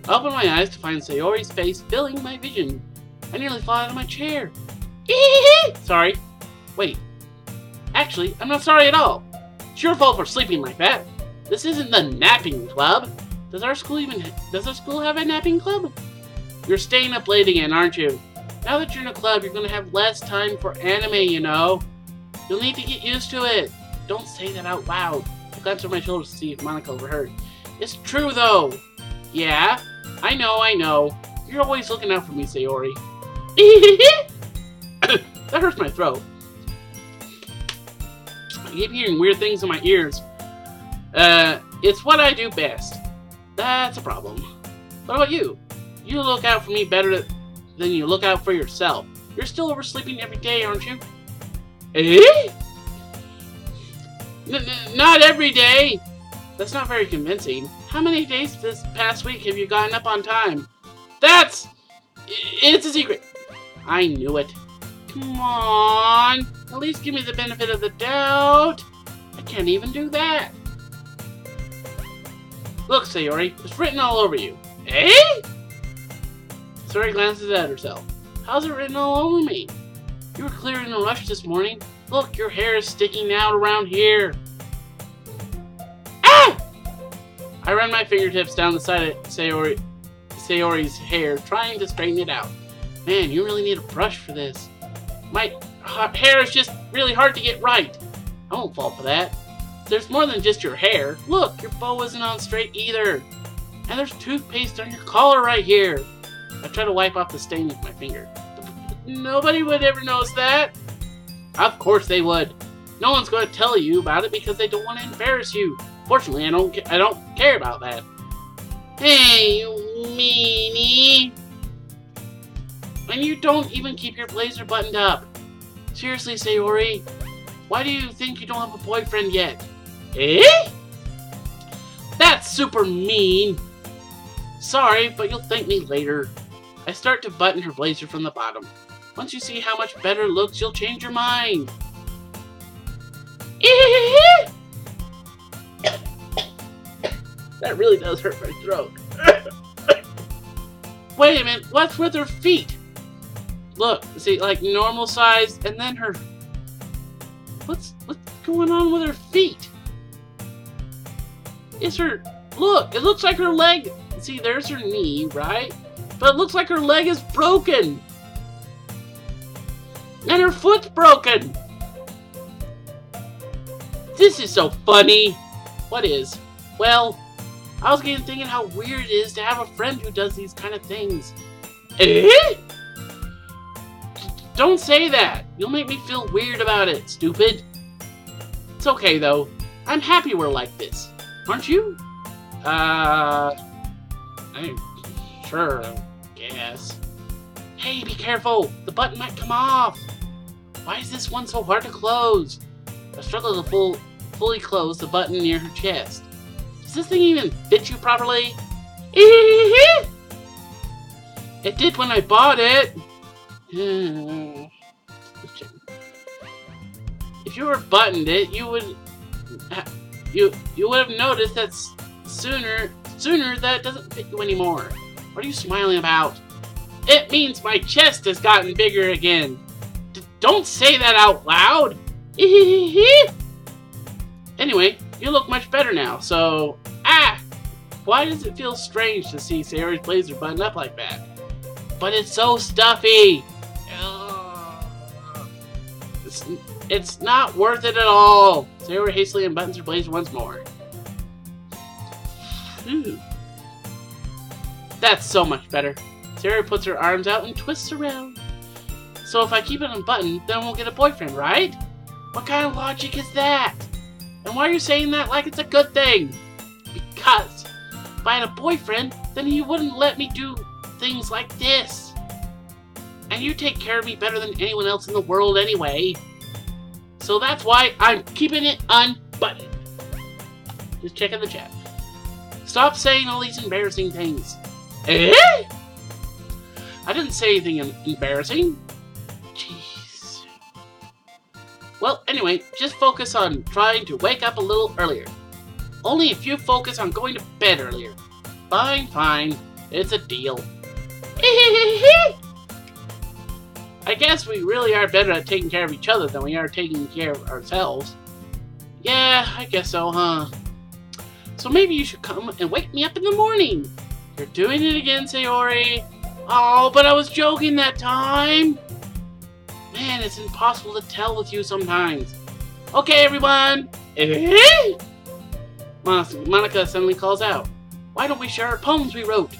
I opened my eyes to find Sayori's face filling my vision. I nearly fell out of my chair. Sorry. Wait. Actually, I'm not sorry at all. It's your fault for sleeping like that. This isn't the napping club. Does our school have a napping club? You're staying up late again, aren't you? Now that you're in a club, you're gonna have less time for anime, you know. You'll need to get used to it. Don't say that out loud. I glanced over my shoulder to see if Monica overheard. It's true, though. Yeah, I know. You're always looking out for me, Sayori. That hurts my throat. I keep hearing weird things in my ears. It's what I do best. That's a problem. What about you? You look out for me better than you look out for yourself. You're still oversleeping every day, aren't you? Eh? Not every day. That's not very convincing. How many days this past week have you gotten up on time? It's a secret. I knew it. Come on. At least give me the benefit of the doubt. I can't even do that. Look, Sayori, it's written all over you. Eh? Sayori glances at herself. How's it written all over me? You were clear in a rush this morning. Look, your hair is sticking out around here. Ah! I run my fingertips down the side of Sayori's hair, trying to straighten it out. Man, you really need a brush for this. My hair is just really hard to get right. I won't fall for that. There's more than just your hair. Look, your bow isn't on straight either. And there's toothpaste on your collar right here. I try to wipe off the stain with my finger. Nobody would ever notice that. Of course they would. No one's going to tell you about it because they don't want to embarrass you. Fortunately, I don't care about that. Hey, you meanie. And you don't even keep your blazer buttoned up. Seriously, Sayori, why do you think you don't have a boyfriend yet? Eh? That's super mean. Sorry, but you'll thank me later. I start to button her blazer from the bottom. Once you see how much better it looks, you'll change your mind. That really does hurt my throat. Wait a minute, what's with her feet? Look, see, like normal size, and then her... What's going on with her feet? Is her... Look, it looks like her leg... See, there's her knee, right? But it looks like her leg is broken. And her foot's broken. This is so funny. What is? Well, I was getting thinking how weird it is to have a friend who does these kind of things. Eh? Don't say that. You'll make me feel weird about it, stupid. It's okay, though. I'm happy we're like this. Aren't you? I'm sure, I guess. Hey, be careful. The button might come off. Why is this one so hard to close? I struggle to fully close the button near her chest. Does this thing even fit you properly? It did when I bought it. If you were buttoned it, you would have noticed that sooner that it doesn't fit you anymore. What are you smiling about? It means my chest has gotten bigger again. Don't say that out loud. Anyway, you look much better now, so... Why does it feel strange to see Sayori's blazer buttoned up like that? But it's so stuffy! It's not worth it at all! Sayori hastily unbuttons her blazer once more. That's so much better. Sayori puts her arms out and twists around. So if I keep it unbuttoned, then we'll get a boyfriend, right? What kind of logic is that? And why are you saying that like it's a good thing? Because if I had a boyfriend, then he wouldn't let me do things like this. And you take care of me better than anyone else in the world anyway. So that's why I'm keeping it unbuttoned. Just checking the chat. Stop saying all these embarrassing things. Eh? I didn't say anything embarrassing. Jeez. Well, anyway, just focus on trying to wake up a little earlier. Only if you focus on going to bed earlier. Fine. It's a deal. I guess we really are better at taking care of each other than we are taking care of ourselves. Yeah, I guess so, huh? So maybe you should come and wake me up in the morning. You're doing it again, Sayori. Oh, but I was joking that time. Man, it's impossible to tell with you sometimes. Okay, everyone. Monica suddenly calls out. Why don't we share our poems we wrote?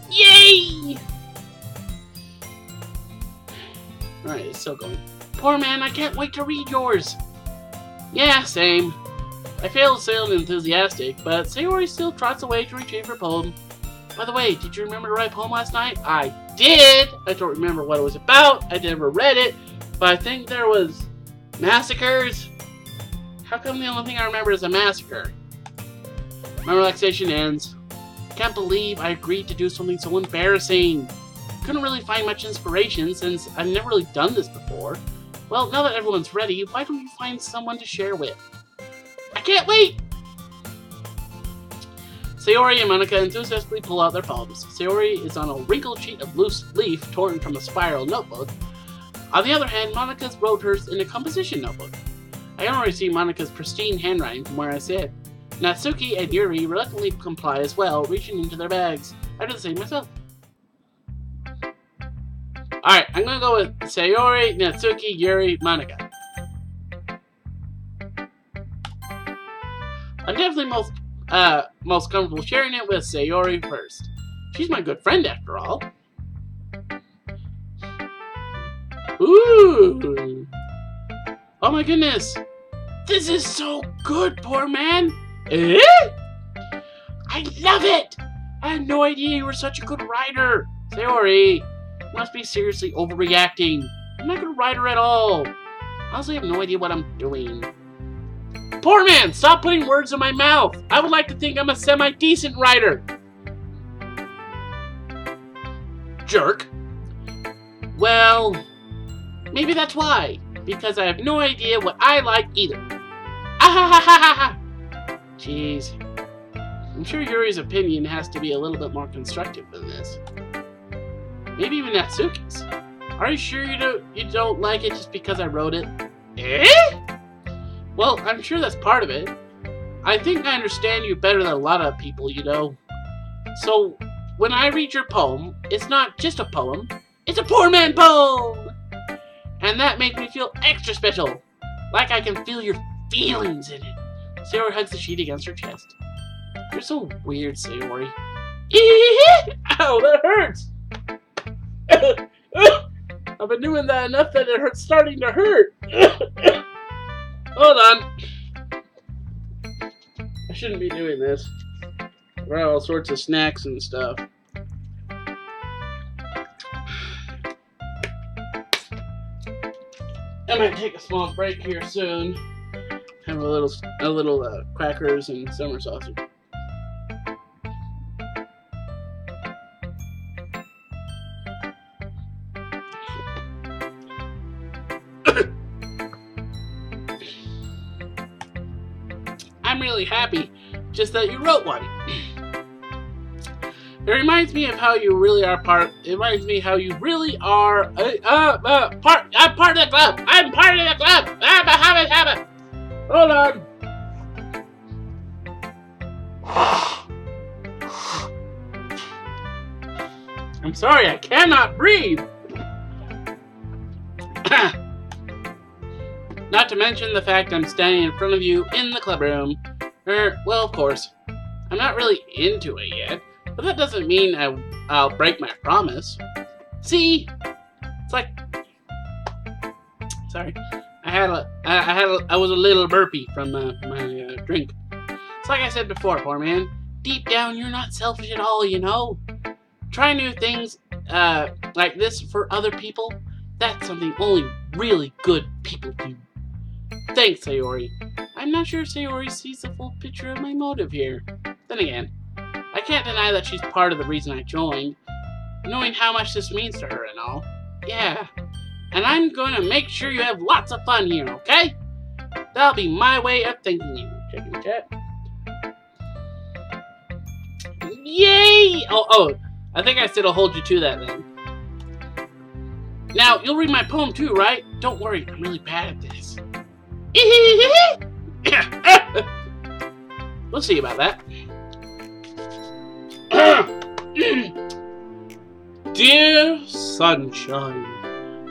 Yay! Alright, it's still going. Poor man, I can't wait to read yours. Yeah, same. I failed to sound enthusiastic, but Sayori still trots away to retrieve her poem. By the way, did you remember to write a poem last night? I did! I don't remember what it was about. I never read it, but I think there was massacres. How come the only thing I remember is a massacre? My relaxation ends. Can't believe I agreed to do something so embarrassing. Couldn't really find much inspiration since I've never really done this before. Well, now that everyone's ready, why don't you find someone to share with? I can't wait! Sayori and Monica enthusiastically pull out their poems. Sayori is on a wrinkled sheet of loose leaf torn from a spiral notebook. On the other hand, Monica's wrote hers in a composition notebook. I can already see Monica's pristine handwriting from where I sit. Natsuki and Yuri reluctantly comply as well, reaching into their bags. I do the same myself. Alright, I'm gonna go with Sayori, Natsuki, Yuri, Monica. I'm definitely most comfortable sharing it with Sayori first. She's my good friend after all. Ooh! Oh my goodness! This is so good, poor man! Eh? I love it! I had no idea you were such a good writer! Sayori, you must be seriously overreacting. I'm not a good writer at all. I honestly have no idea what I'm doing. Poor man, stop putting words in my mouth! I would like to think I'm a semi-decent writer! Jerk. Well, maybe that's why. Because I have no idea what I like either. Ah-ha-ha-ha-ha-ha! Jeez. I'm sure Yuri's opinion has to be a little bit more constructive than this. Maybe even Natsuki's. Are you sure you don't like it just because I wrote it? Eh? Well, I'm sure that's part of it. I think I understand you better than a lot of people, you know. So, when I read your poem, it's not just a poem, it's a poor man poem! And that makes me feel extra special. Like I can feel your feelings in it. Sayori hugs the sheet against her chest. You're so weird, Sayori. Ow, that hurts! I've been doing that enough that it's starting to hurt. Hold on. I shouldn't be doing this. I got all sorts of snacks and stuff. I might take a small break here soon. Have a little crackers and summer sausage. I'm really happy, just that you wrote one. It reminds me of how you really are It reminds me how you really are. I'm part of the club. I'm part of the club. Habit. Hold on. I'm sorry, I cannot breathe. Not to mention the fact I'm standing in front of you in the club room. Well, of course. I'm not really into it yet, but that doesn't mean I'll break my promise. See? It's like... Sorry. I was a little burpy from my drink. It's like I said before, poor man. Deep down, you're not selfish at all, you know? Try new things like this for other people. That's something only really good people do. Thanks, Sayori. I'm not sure Sayori sees the full picture of my motive here. Then again, I can't deny that she's part of the reason I joined, knowing how much this means to her and all. Yeah, and I'm going to make sure you have lots of fun here, okay? That'll be my way of thanking you. Checking the chat. Yay! Oh, I think I said I'll hold you to that then. Now, you'll read my poem too, right? Don't worry, I'm really bad at this. We'll see about that. Dear sunshine,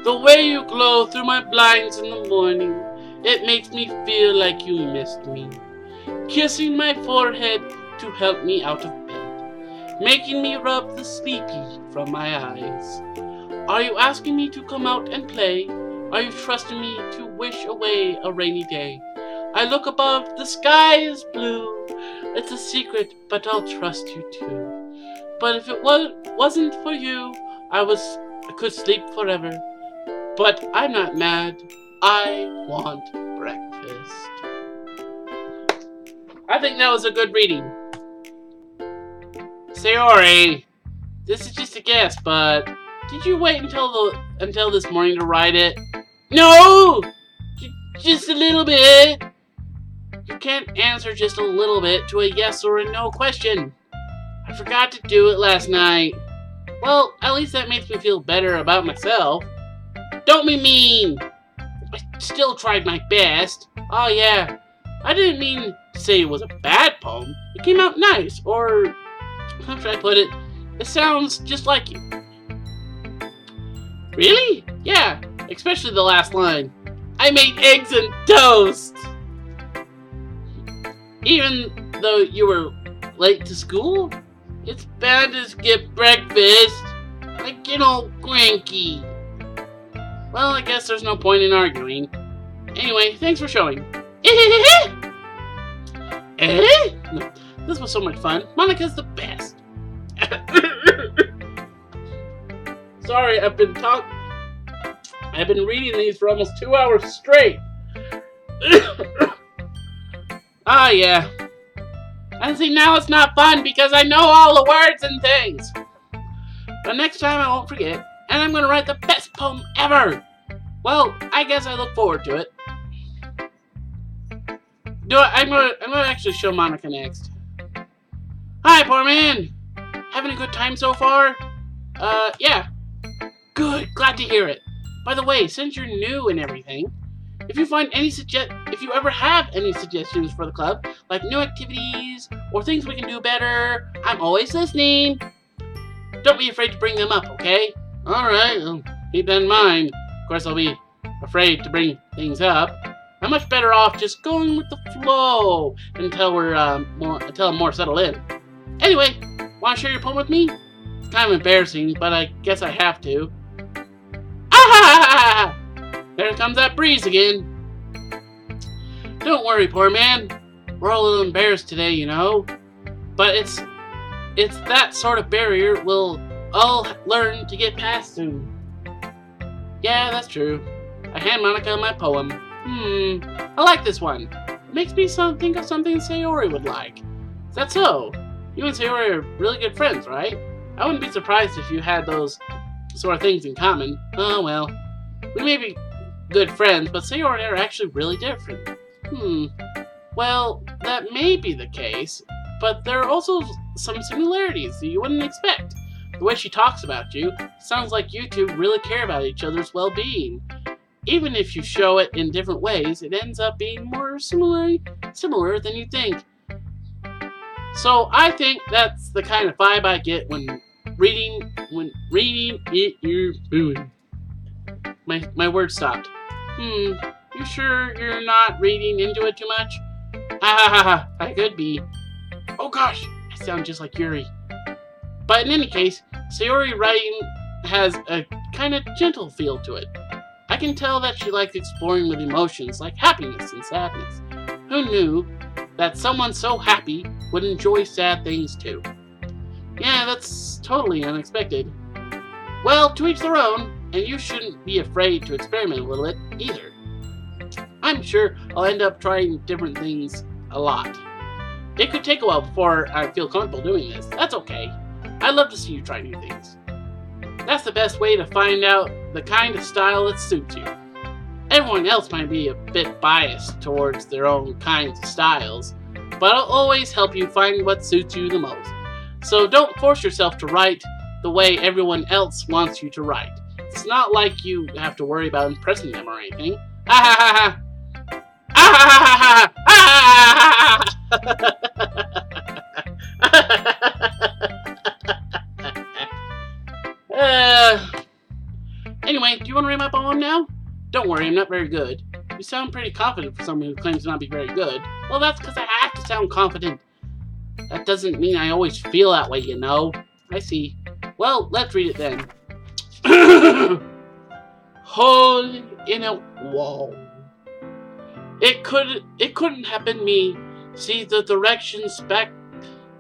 the way you glow through my blinds in the morning, it makes me feel like you missed me. Kissing my forehead to help me out of bed, making me rub the sleepy from my eyes. Are you asking me to come out and play? Are you trusting me to wish away a rainy day? I look above, the sky is blue. It's a secret, but I'll trust you too. But if it wasn't for you, I could sleep forever. But I'm not mad. I want breakfast. I think that was a good reading. Sayori, this is just a guess, but did you wait until this morning to write it? No! Just a little bit. You can't answer just a little bit to a yes or a no question. I forgot to do it last night. Well, at least that makes me feel better about myself. Don't be mean. I still tried my best. Oh yeah, I didn't mean to say it was a bad poem. It came out nice, or how should I put it? It sounds just like you. Really? Yeah, especially the last line. I made eggs and toast. Even though you were late to school, it's bad to skip breakfast. I get all cranky. Well, I guess there's no point in arguing. Anyway, thanks for showing. No, this was so much fun. Monica's the best. Sorry, I've been reading these for almost 2 hours straight. Ah, yeah. And see, now it's not fun because I know all the words and things. But next time I won't forget, and I'm going to write the best poem ever. Well, I guess I look forward to it. I'm going to actually show Monica next. Hi, poor man. Having a good time so far? Yeah. Good. Glad Glad to hear it. By the way, since you're new and everything, if you ever have any suggestions for the club, like new activities or things we can do better, I'm always listening. Don't be afraid to bring them up, okay? Alright, I'll keep that in mind. Of course, I'll be afraid to bring things up. I'm much better off just going with the flow until I'm more settled in. Anyway, want to share your poem with me? It's kind of embarrassing, but I guess I have to. Ah! There comes that breeze again. Don't worry, poor man. We're all a little embarrassed today, you know. But it's that sort of barrier we'll all learn to get past soon. Yeah, that's true. I hand Monica my poem. I like this one. It makes me think of something Sayori would like. Is that so? You and Sayori are really good friends, right? I wouldn't be surprised if you had those sort of things in common. Oh well. We may be good friends, but Sayori and I are actually really different. Well, that may be the case, but there are also some similarities that you wouldn't expect. The way she talks about you sounds like you two really care about each other's well-being. Even if you show it in different ways, it ends up being more similar than you think. So I think that's the kind of vibe I get when reading it you're doing. My word stopped. You sure you're not reading into it too much? I could be. Oh gosh, I sound just like Yuri. But in any case, Sayori writing has a kind of gentle feel to it. I can tell that she likes exploring with emotions like happiness and sadness. Who knew that someone so happy would enjoy sad things too? Yeah, that's totally unexpected. Well, to each their own, and you shouldn't be afraid to experiment a little bit either. I'm sure I'll end up trying different things a lot. It could take a while before I feel comfortable doing this. That's okay. I love to see you try new things. That's the best way to find out the kind of style that suits you. Everyone else might be a bit biased towards their own kinds of styles, but I'll always help you find what suits you the most. So don't force yourself to write the way everyone else wants you to write. It's not like you have to worry about impressing them or anything. Anyway, do you want to read my poem now? Don't worry, I'm not very good. You sound pretty confident for someone who claims to not be very good. Well, that's because I have to sound confident. That doesn't mean I always feel that way, you know. I see. Well, let's read it then. Hole in a wall. It couldn't have been me. See the direction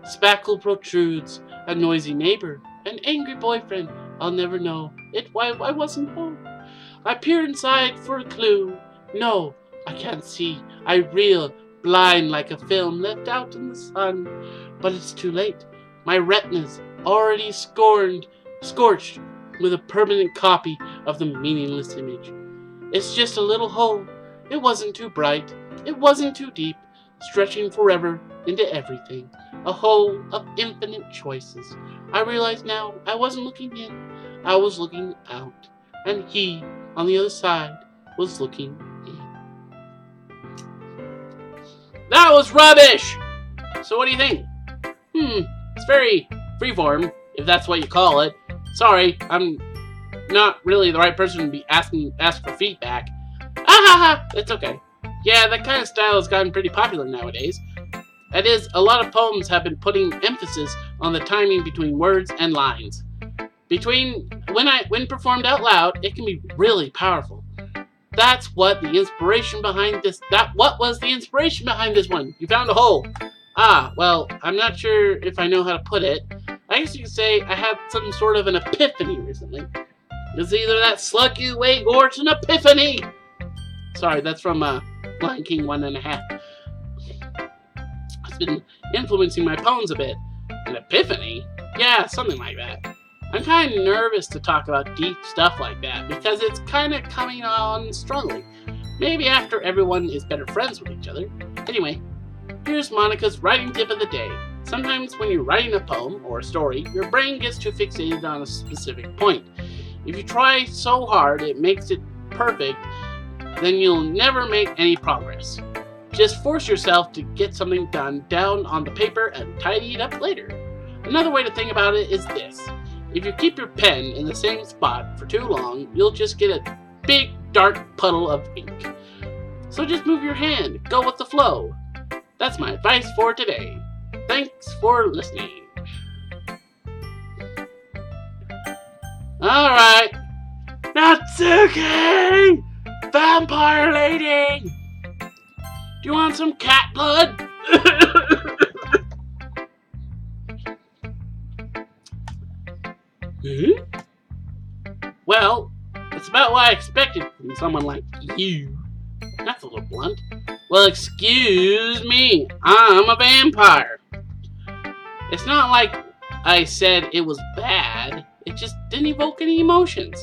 spackle protrudes. A noisy neighbor. An angry boyfriend. I'll never know. Why I wasn't home. I peer inside for a clue. No, I can't see. I reel, blind like a film left out in the sun. But it's too late. My retina's already scorched with a permanent copy of the meaningless image. It's just a little hole. It wasn't too bright. It wasn't too deep, stretching forever into everything. A hole of infinite choices. I realize now I wasn't looking in. I was looking out. And he, on the other side, was looking in. That was rubbish! So what do you think? It's very freeform, if that's what you call it. Sorry, I'm not really the right person to be ask for feedback. It's okay. Yeah, that kind of style has gotten pretty popular nowadays. That is, a lot of poems have been putting emphasis on the timing between words and lines. When performed out loud, it can be really powerful. That's what the inspiration behind this. What was the inspiration behind this one? You found a hole. Well, I'm not sure if I know how to put it. I guess you could say I had some sort of an epiphany recently. It's either that sluggy way or it's an epiphany. Sorry, that's from Lion King 1.5. It's been influencing my poems a bit. An epiphany? Yeah, something like that. I'm kind of nervous to talk about deep stuff like that because it's kind of coming on strongly. Maybe after everyone is better friends with each other. Anyway, here's Monica's writing tip of the day. Sometimes when you're writing a poem or a story, your brain gets too fixated on a specific point. If you try so hard it makes it perfect, then you'll never make any progress. Just force yourself to get something done down on the paper and tidy it up later. Another way to think about it is this. If you keep your pen in the same spot for too long, you'll just get a big dark puddle of ink. So just move your hand, go with the flow. That's my advice for today. Thanks for listening. Alright. Natsuki! Vampire lady! Do you want some cat blood? Well, that's about what I expected from someone like you. That's a little blunt. Well, excuse me. I'm a vampire. It's not like I said it was bad. It just didn't evoke any emotions.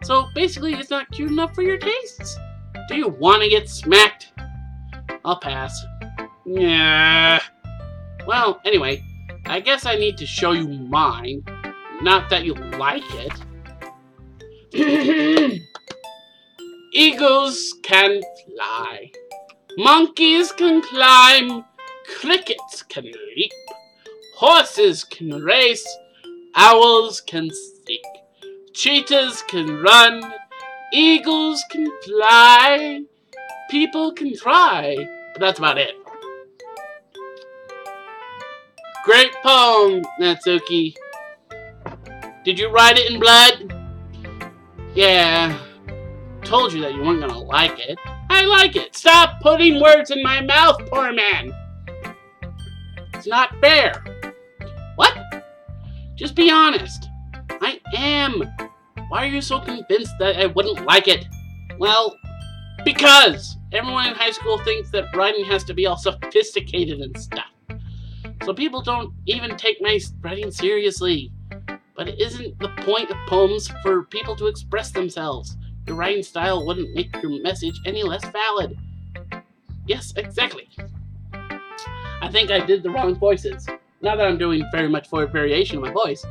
So basically, it's not cute enough for your tastes. Do you want to get smacked? I'll pass. Yeah. Well, anyway, I guess I need to show you mine. Not that you like it. Eagles can fly. Monkeys can climb. Crickets can leap. Horses can race. Owls can seek. Cheetahs can run. Eagles can fly. People can try. But that's about it. Great poem, Natsuki. Did you write it in blood? Yeah. Told you that you weren't gonna like it. I like it. Stop putting words in my mouth, poor man. It's not fair. What? Just be honest. I am. Why are you so convinced that I wouldn't like it? Well, because everyone in high school thinks that writing has to be all sophisticated and stuff. So people don't even take my writing seriously. But it isn't the point of poems for people to express themselves. Your writing style wouldn't make your message any less valid. Yes, exactly. I think I did the wrong voices. Now that I'm doing very much for a variation of my voice,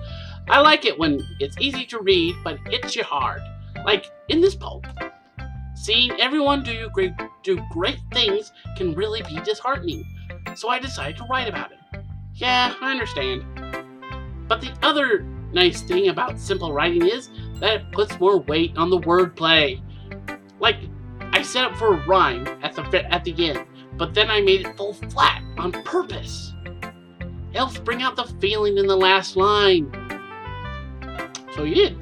I like it when it's easy to read but hits you hard. Like in this poem. Seeing everyone do great things can really be disheartening. So I decided to write about it. Yeah, I understand. But the other nice thing about simple writing is that it puts more weight on the wordplay. Like, I set up for a rhyme at the end, but then I made it fall flat on purpose. It helps bring out the feeling in the last line. So you did.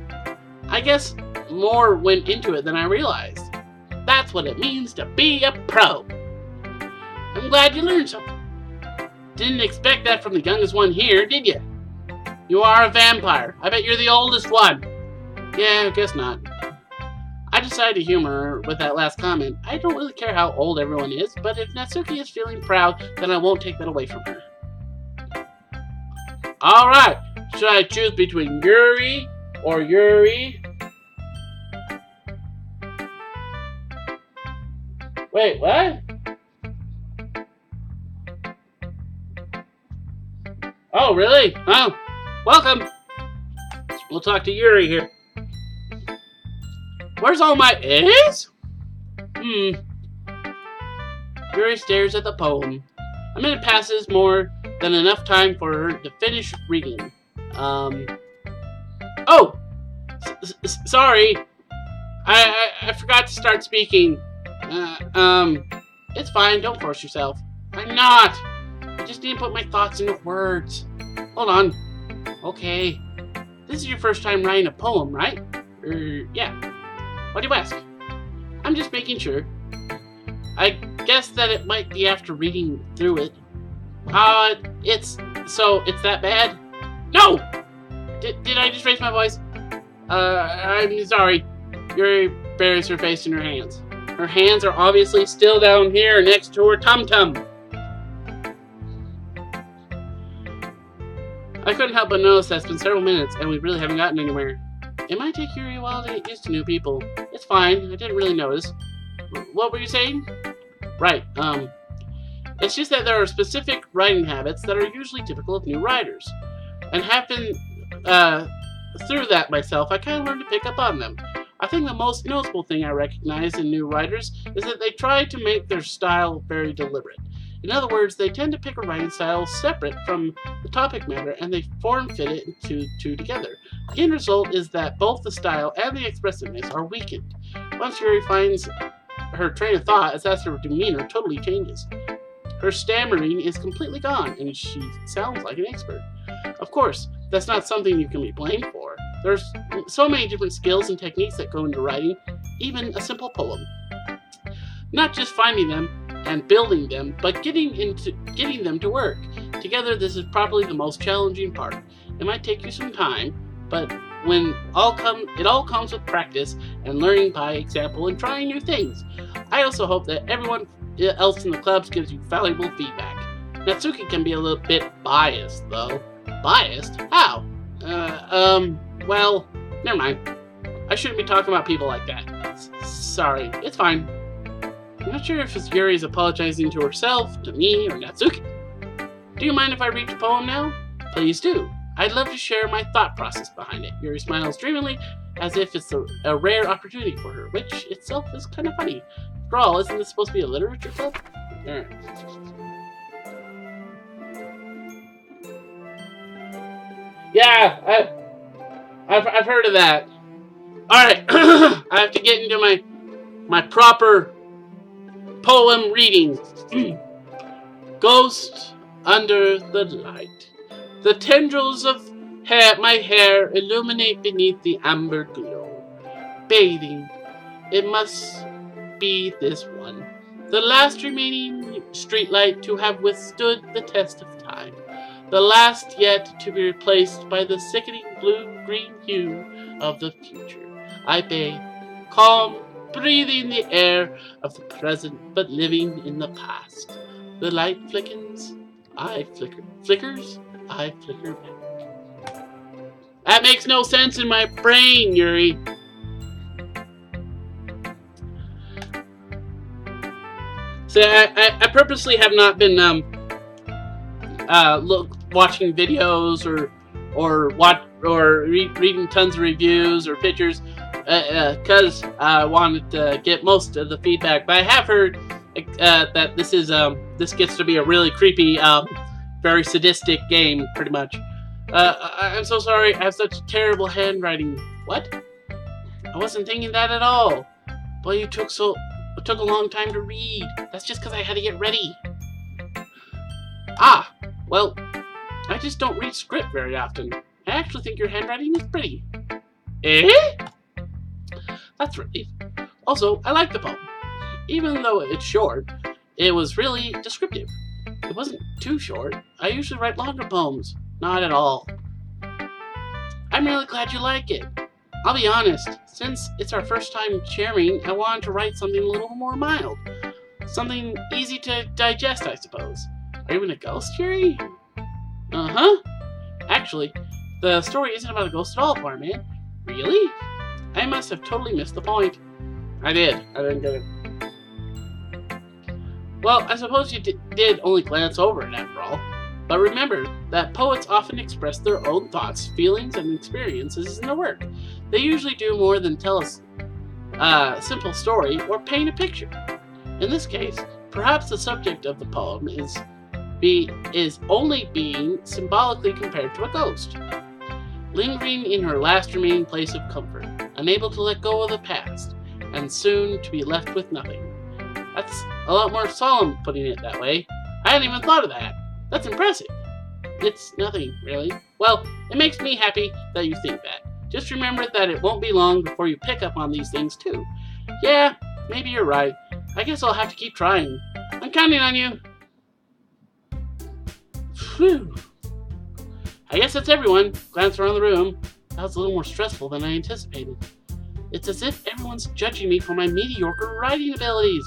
I guess more went into it than I realized. That's what it means to be a pro. I'm glad you learned something. Didn't expect that from the youngest one here, did you? You are a vampire. I bet you're the oldest one. Yeah, I guess not. I decided to humor her with that last comment. I don't really care how old everyone is, but if Natsuki is feeling proud, then I won't take that away from her. Alright, should I choose between Yuri or Yuri? Wait, what? Oh, really? Oh, welcome. We'll talk to Yuri here. Where's all my A's? Yuri stares at the poem. A minute passes, more than enough time for her to finish reading. Oh! Sorry. I forgot to start speaking. It's fine, don't force yourself. I'm not. I just need to put my thoughts into words. Hold on. Okay. This is your first time writing a poem, right? Yeah. Why do you ask? I'm just making sure. I guess that it might be after reading through it. It's that bad? No! Did I just raise my voice? I'm sorry. Yuri buries her face in her hands. Her hands are obviously still down here next to her tum-tum. I couldn't help but notice that it's been several minutes and we really haven't gotten anywhere. It might take Yuri a while to get used to new people. It's fine, I didn't really notice. What were you saying? Right, it's just that there are specific writing habits that are usually typical of new writers. And have been, through that myself, I kind of learned to pick up on them. I think the most noticeable thing I recognize in new writers is that they try to make their style very deliberate. In other words, they tend to pick a writing style separate from the topic matter and they form-fit it into two together. The end result is that both the style and the expressiveness are weakened. Once Yuri finds her train of thought, it's as her demeanor totally changes. Her stammering is completely gone, and she sounds like an expert. Of course, that's not something you can be blamed for. There's so many different skills and techniques that go into writing, even a simple poem. Not just finding them and building them, but getting them to work. Together, this is probably the most challenging part. It might take you some time, but it all comes with practice and learning by example and trying new things. I also hope that everyone else in the clubs gives you valuable feedback. Natsuki can be a little bit biased, though. Biased? How? Well, never mind. I shouldn't be talking about people like that. Sorry, it's fine. I'm not sure if it's Yuri is apologizing to herself, to me, or Natsuki. Do you mind if I read your poem now? Please do. I'd love to share my thought process behind it. Yuri smiles dreamily, as if it's a rare opportunity for her, which itself is kind of funny. After all, isn't this supposed to be a literature club? Alright. Yeah, I've heard of that. Alright, I have to get into my proper poem reading. Ghost under the light. The tendrils of my hair illuminate beneath the amber glow. Bathing. It must be this one. The last remaining streetlight to have withstood the test of time. The last yet to be replaced by the sickening blue-green hue of the future. I bathe, calm, breathing the air of the present, but living in the past. The light flickers, I flicker back. That makes no sense in my brain, Yuri. So I purposely have not been watching videos or reading tons of reviews or pictures because I wanted to get most of the feedback. But I have heard that this gets to be a really creepy, very sadistic game, pretty much. I'm so sorry. I have such terrible handwriting. What? I wasn't thinking that at all. But it took a long time to read. That's just because I had to get ready. Ah, well, I just don't read script very often. I actually think your handwriting is pretty. Eh? That's relief. Also, I like the poem. Even though it's short, it was really descriptive. It wasn't too short. I usually write longer poems. Not at all. I'm really glad you like it. I'll be honest, since it's our first time sharing, I wanted to write something a little more mild. Something easy to digest, I suppose. Are you in a ghost, Yuri? Uh-huh. Actually, the story isn't about a ghost at all, Farman. Really? I must have totally missed the point. I didn't get it. Well, I suppose you did only glance over it after all. But remember that poets often express their own thoughts, feelings, and experiences in their work. They usually do more than tell us a simple story or paint a picture. In this case, perhaps the subject of the poem is only being symbolically compared to a ghost, lingering in her last remaining place of comfort, unable to let go of the past, and soon to be left with nothing. That's a lot more solemn putting it that way. I hadn't even thought of that. That's impressive. It's nothing, really. Well, it makes me happy that you think that. Just remember that it won't be long before you pick up on these things too. Yeah, maybe you're right. I guess I'll have to keep trying. I'm counting on you. Phew. I guess that's everyone. Glance around the room. That was a little more stressful than I anticipated. It's as if everyone's judging me for my mediocre writing abilities.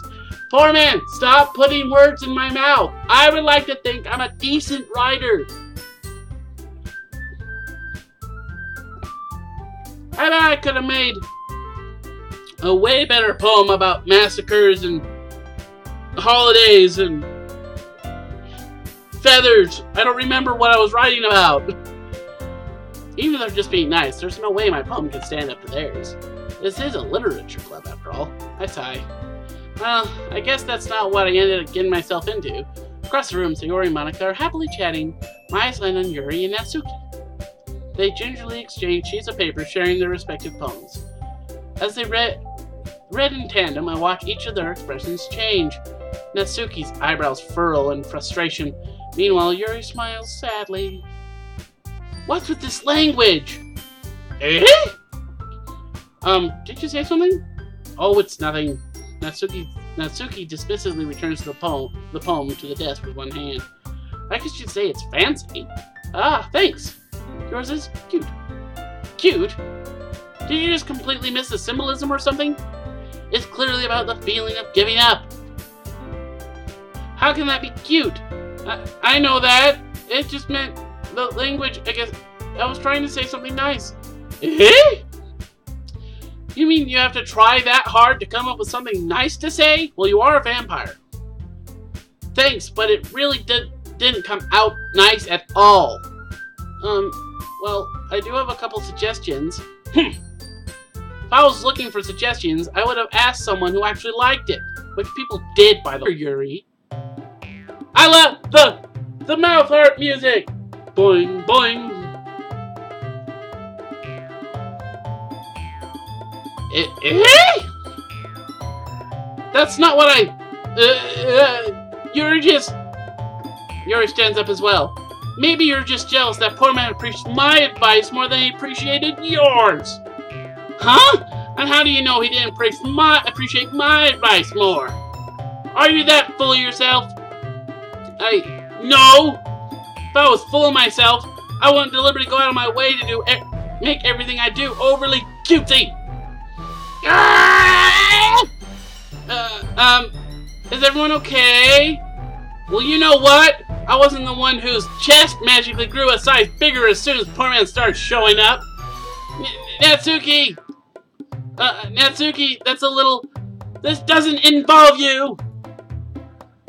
Poor man, stop putting words in my mouth. I would like to think I'm a decent writer. I bet I could have made a way better poem about massacres and holidays and feathers. I don't remember what I was writing about. Even if they're just being nice, there's no way my poem can stand up to theirs. This is a literature club, after all. I sigh. Well, I guess that's not what I ended up getting myself into. Across the room, Sayori and Monica are happily chatting, my eyes land on Yuri and Natsuki. They gingerly exchange sheets of paper, sharing their respective poems. As they read in tandem, I watch each of their expressions change. Natsuki's eyebrows furrow in frustration. Meanwhile, Yuri smiles sadly. What's with this language? Eh? Did you say something? Oh, it's nothing. Natsuki dismissively returns the poem to the desk with one hand. I guess you'd say it's fancy. Ah, thanks. Yours is cute. Cute? Did you just completely miss the symbolism or something? It's clearly about the feeling of giving up. How can that be cute? I know that. It just meant the language, I guess. I was trying to say something nice. Eh? You mean you have to try that hard to come up with something nice to say? Well, you are a vampire. Thanks, but it really didn't come out nice at all. Well, I do have a couple suggestions. If I was looking for suggestions, I would have asked someone who actually liked it. Which people did, by the way, Yuri. I love the mouth art music! Boing, boing. That's not what Yuri stands up as well. Maybe you're just jealous that poor man appreciates my advice more than he appreciated yours. Huh? And how do you know he didn't appreciate my advice more? Are you that full of yourself? No! If I was full of myself, I wouldn't deliberately go out of my way to make everything I do overly cutesy. Is everyone okay? Well, you know what? I wasn't the one whose chest magically grew a size bigger as soon as poor man started showing up. Natsuki! Natsuki, that's a little... This doesn't involve you!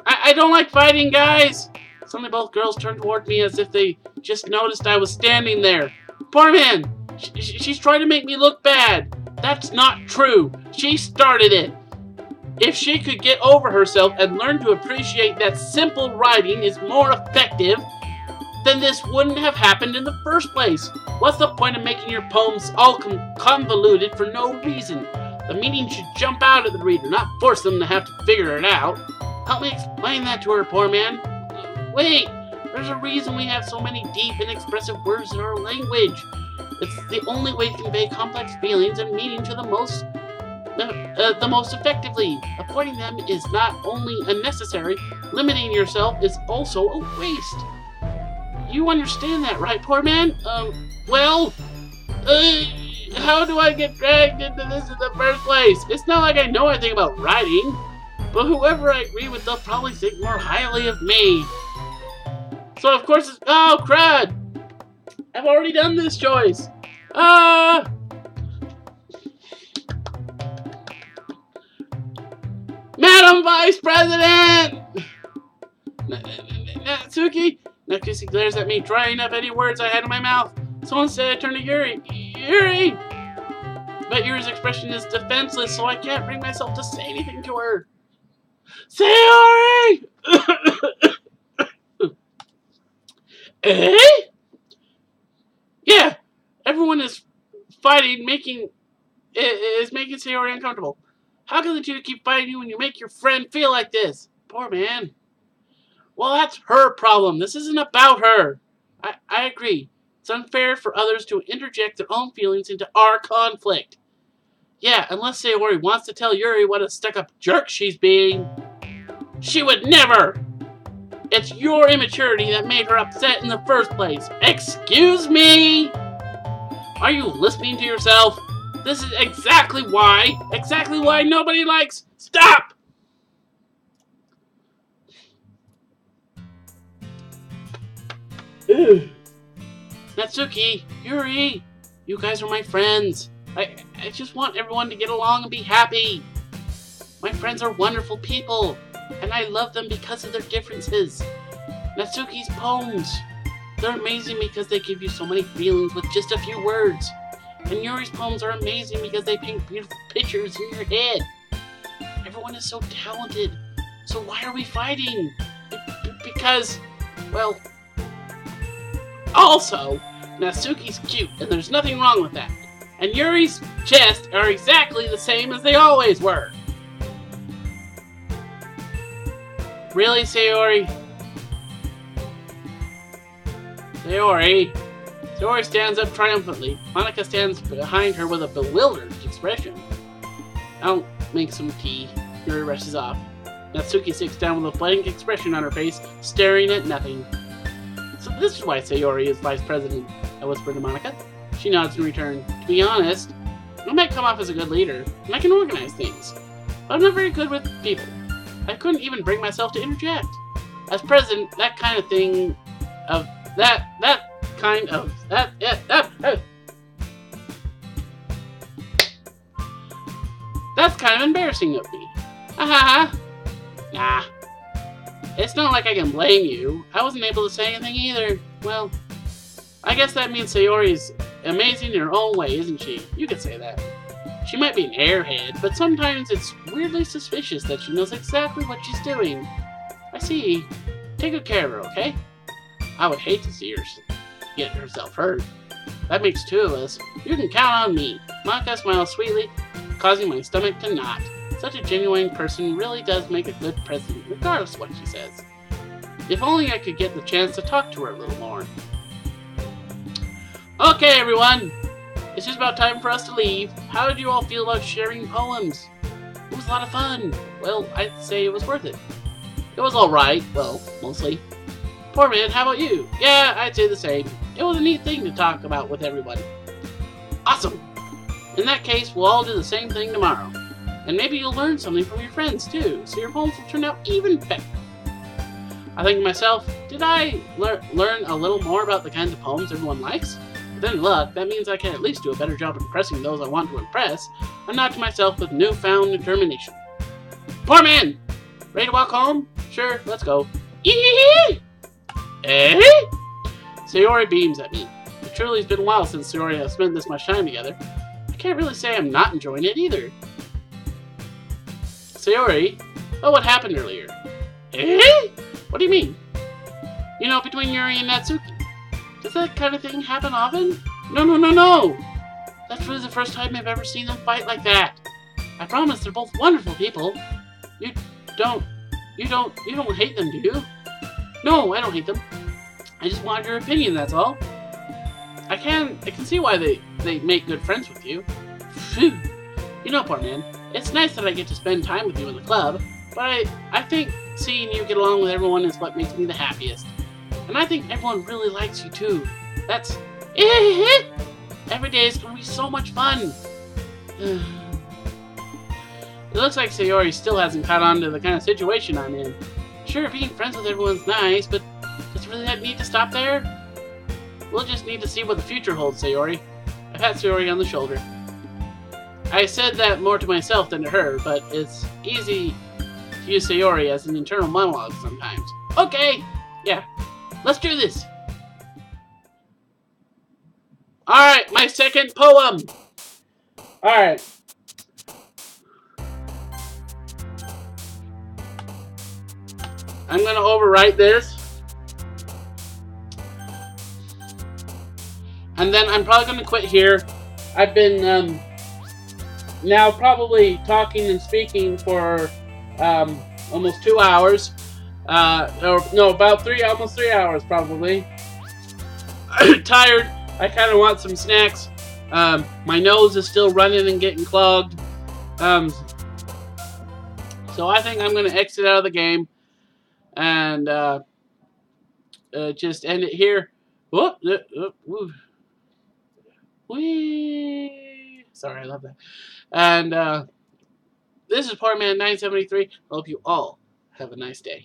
I don't like fighting, guys! Suddenly both girls turned toward me as if they just noticed I was standing there. Poor man! She's trying to make me look bad. That's not true. She started it. If she could get over herself and learn to appreciate that simple writing is more effective, then this wouldn't have happened in the first place. What's the point of making your poems all convoluted for no reason? The meaning should jump out at the reader, not force them to have to figure it out. Help me explain that to her, poor man. Wait, there's a reason we have so many deep and expressive words in our language. It's the only way to convey complex feelings and meaning to the most effectively. Avoiding them is not only unnecessary, limiting yourself is also a waste. You understand that, right, poor man? How do I get dragged into this in the first place? It's not like I know anything about writing, but whoever I agree with, they'll probably think more highly of me. So of course it's... Oh, crud! I've already done this choice. Madam Vice President! Natsuki? Natsuki glares at me, drying up any words I had in my mouth. So instead I turn to Yuri. Yuri! But Yuri's expression is defenseless, so I can't bring myself to say anything to her. Sayori! Eh? Yeah, everyone is fighting, making Sayori uncomfortable. How can the two keep fighting you when you make your friend feel like this? Poor man. Well, that's her problem. This isn't about her. I agree. It's unfair for others to interject their own feelings into our conflict. Yeah, unless Sayori wants to tell Yuri what a stuck-up jerk she's being. She would never! It's your immaturity that made her upset in the first place. Excuse me? Are you listening to yourself? This is exactly why nobody likes... Stop! Ugh. Natsuki, Yuri, you guys are my friends. I just want everyone to get along and be happy. My friends are wonderful people, and I love them because of their differences. Natsuki's poems. They're amazing because they give you so many feelings with just a few words. And Yuri's poems are amazing because they paint beautiful pictures in your head. Everyone is so talented. So why are we fighting? Because, well, also, Natsuki's cute, and there's nothing wrong with that. And Yuri's chests are exactly the same as they always were. Really, Sayori? Sayori stands up triumphantly. Monica stands behind her with a bewildered expression. I'll make some tea. Yuri rushes off. Natsuki sits down with a blank expression on her face, staring at nothing. So this is why Sayori is vice president, I whisper to Monica. She nods in return. To be honest, I might come off as a good leader, and I can organize things. But I'm not very good with people. I couldn't even bring myself to interject. As president, that's kind of embarrassing of me. Nah. It's not like I can blame you. I wasn't able to say anything either. Well, I guess that means Sayori's amazing in her own way, isn't she? You could say that. She might be an airhead, but sometimes it's weirdly suspicious that she knows exactly what she's doing. I see. Take good care of her, okay? I would hate to see her get herself hurt. That makes two of us. You can count on me. Monica smiles sweetly, causing my stomach to knot. Such a genuine person really does make a good president, regardless of what she says. If only I could get the chance to talk to her a little more. Okay, everyone. It's just about time for us to leave. How did you all feel about sharing poems? It was a lot of fun. Well, I'd say it was worth it. It was alright. Well, mostly. Poor man, how about you? Yeah, I'd say the same. It was a neat thing to talk about with everyone. Awesome. In that case, we'll all do the same thing tomorrow. And maybe you'll learn something from your friends, too, so your poems will turn out even better. I think to myself, did I learn a little more about the kinds of poems everyone likes? With any luck, that means I can at least do a better job impressing those I want to impress, and not to myself with newfound determination. Poor man! Ready to walk home? Sure, let's go. Eee! Eh? Sayori beams at me. It truly has been a while since Sayori and I have spent this much time together. I can't really say I'm not enjoying it either. Sayori? Oh, what happened earlier? Eh? What do you mean? You know, between Yuri and Natsuki. Does that kind of thing happen often? No! That's really the first time I've ever seen them fight like that. I promise they're both wonderful people. You don't hate them, do you? No, I don't hate them. I just wanted your opinion, that's all. I can see why they make good friends with you. Phew. You know, poor man, it's nice that I get to spend time with you in the club, but I think seeing you get along with everyone is what makes me the happiest. And I think everyone really likes you too. That's every day is gonna be so much fun. It looks like Sayori still hasn't caught on to the kind of situation I'm in. Sure, being friends with everyone's nice, but does really that need to stop there? We'll just need to see what the future holds, Sayori. I pat Sayori on the shoulder. I said that more to myself than to her, but it's easy to use Sayori as an internal monologue sometimes. Okay, yeah, let's do this. Alright, my second poem. Alright. I'm going to overwrite this. And then I'm probably going to quit here. I've been now probably talking and speaking for almost 2 hours. Or no, about almost 3 hours probably. I'm tired. I kind of want some snacks. My nose is still running and getting clogged. So I think I'm going to exit out of the game and just end it here. Whoop, whoop. Whee! Sorry, I love that. And this is Portman 973. I hope you all have a nice day.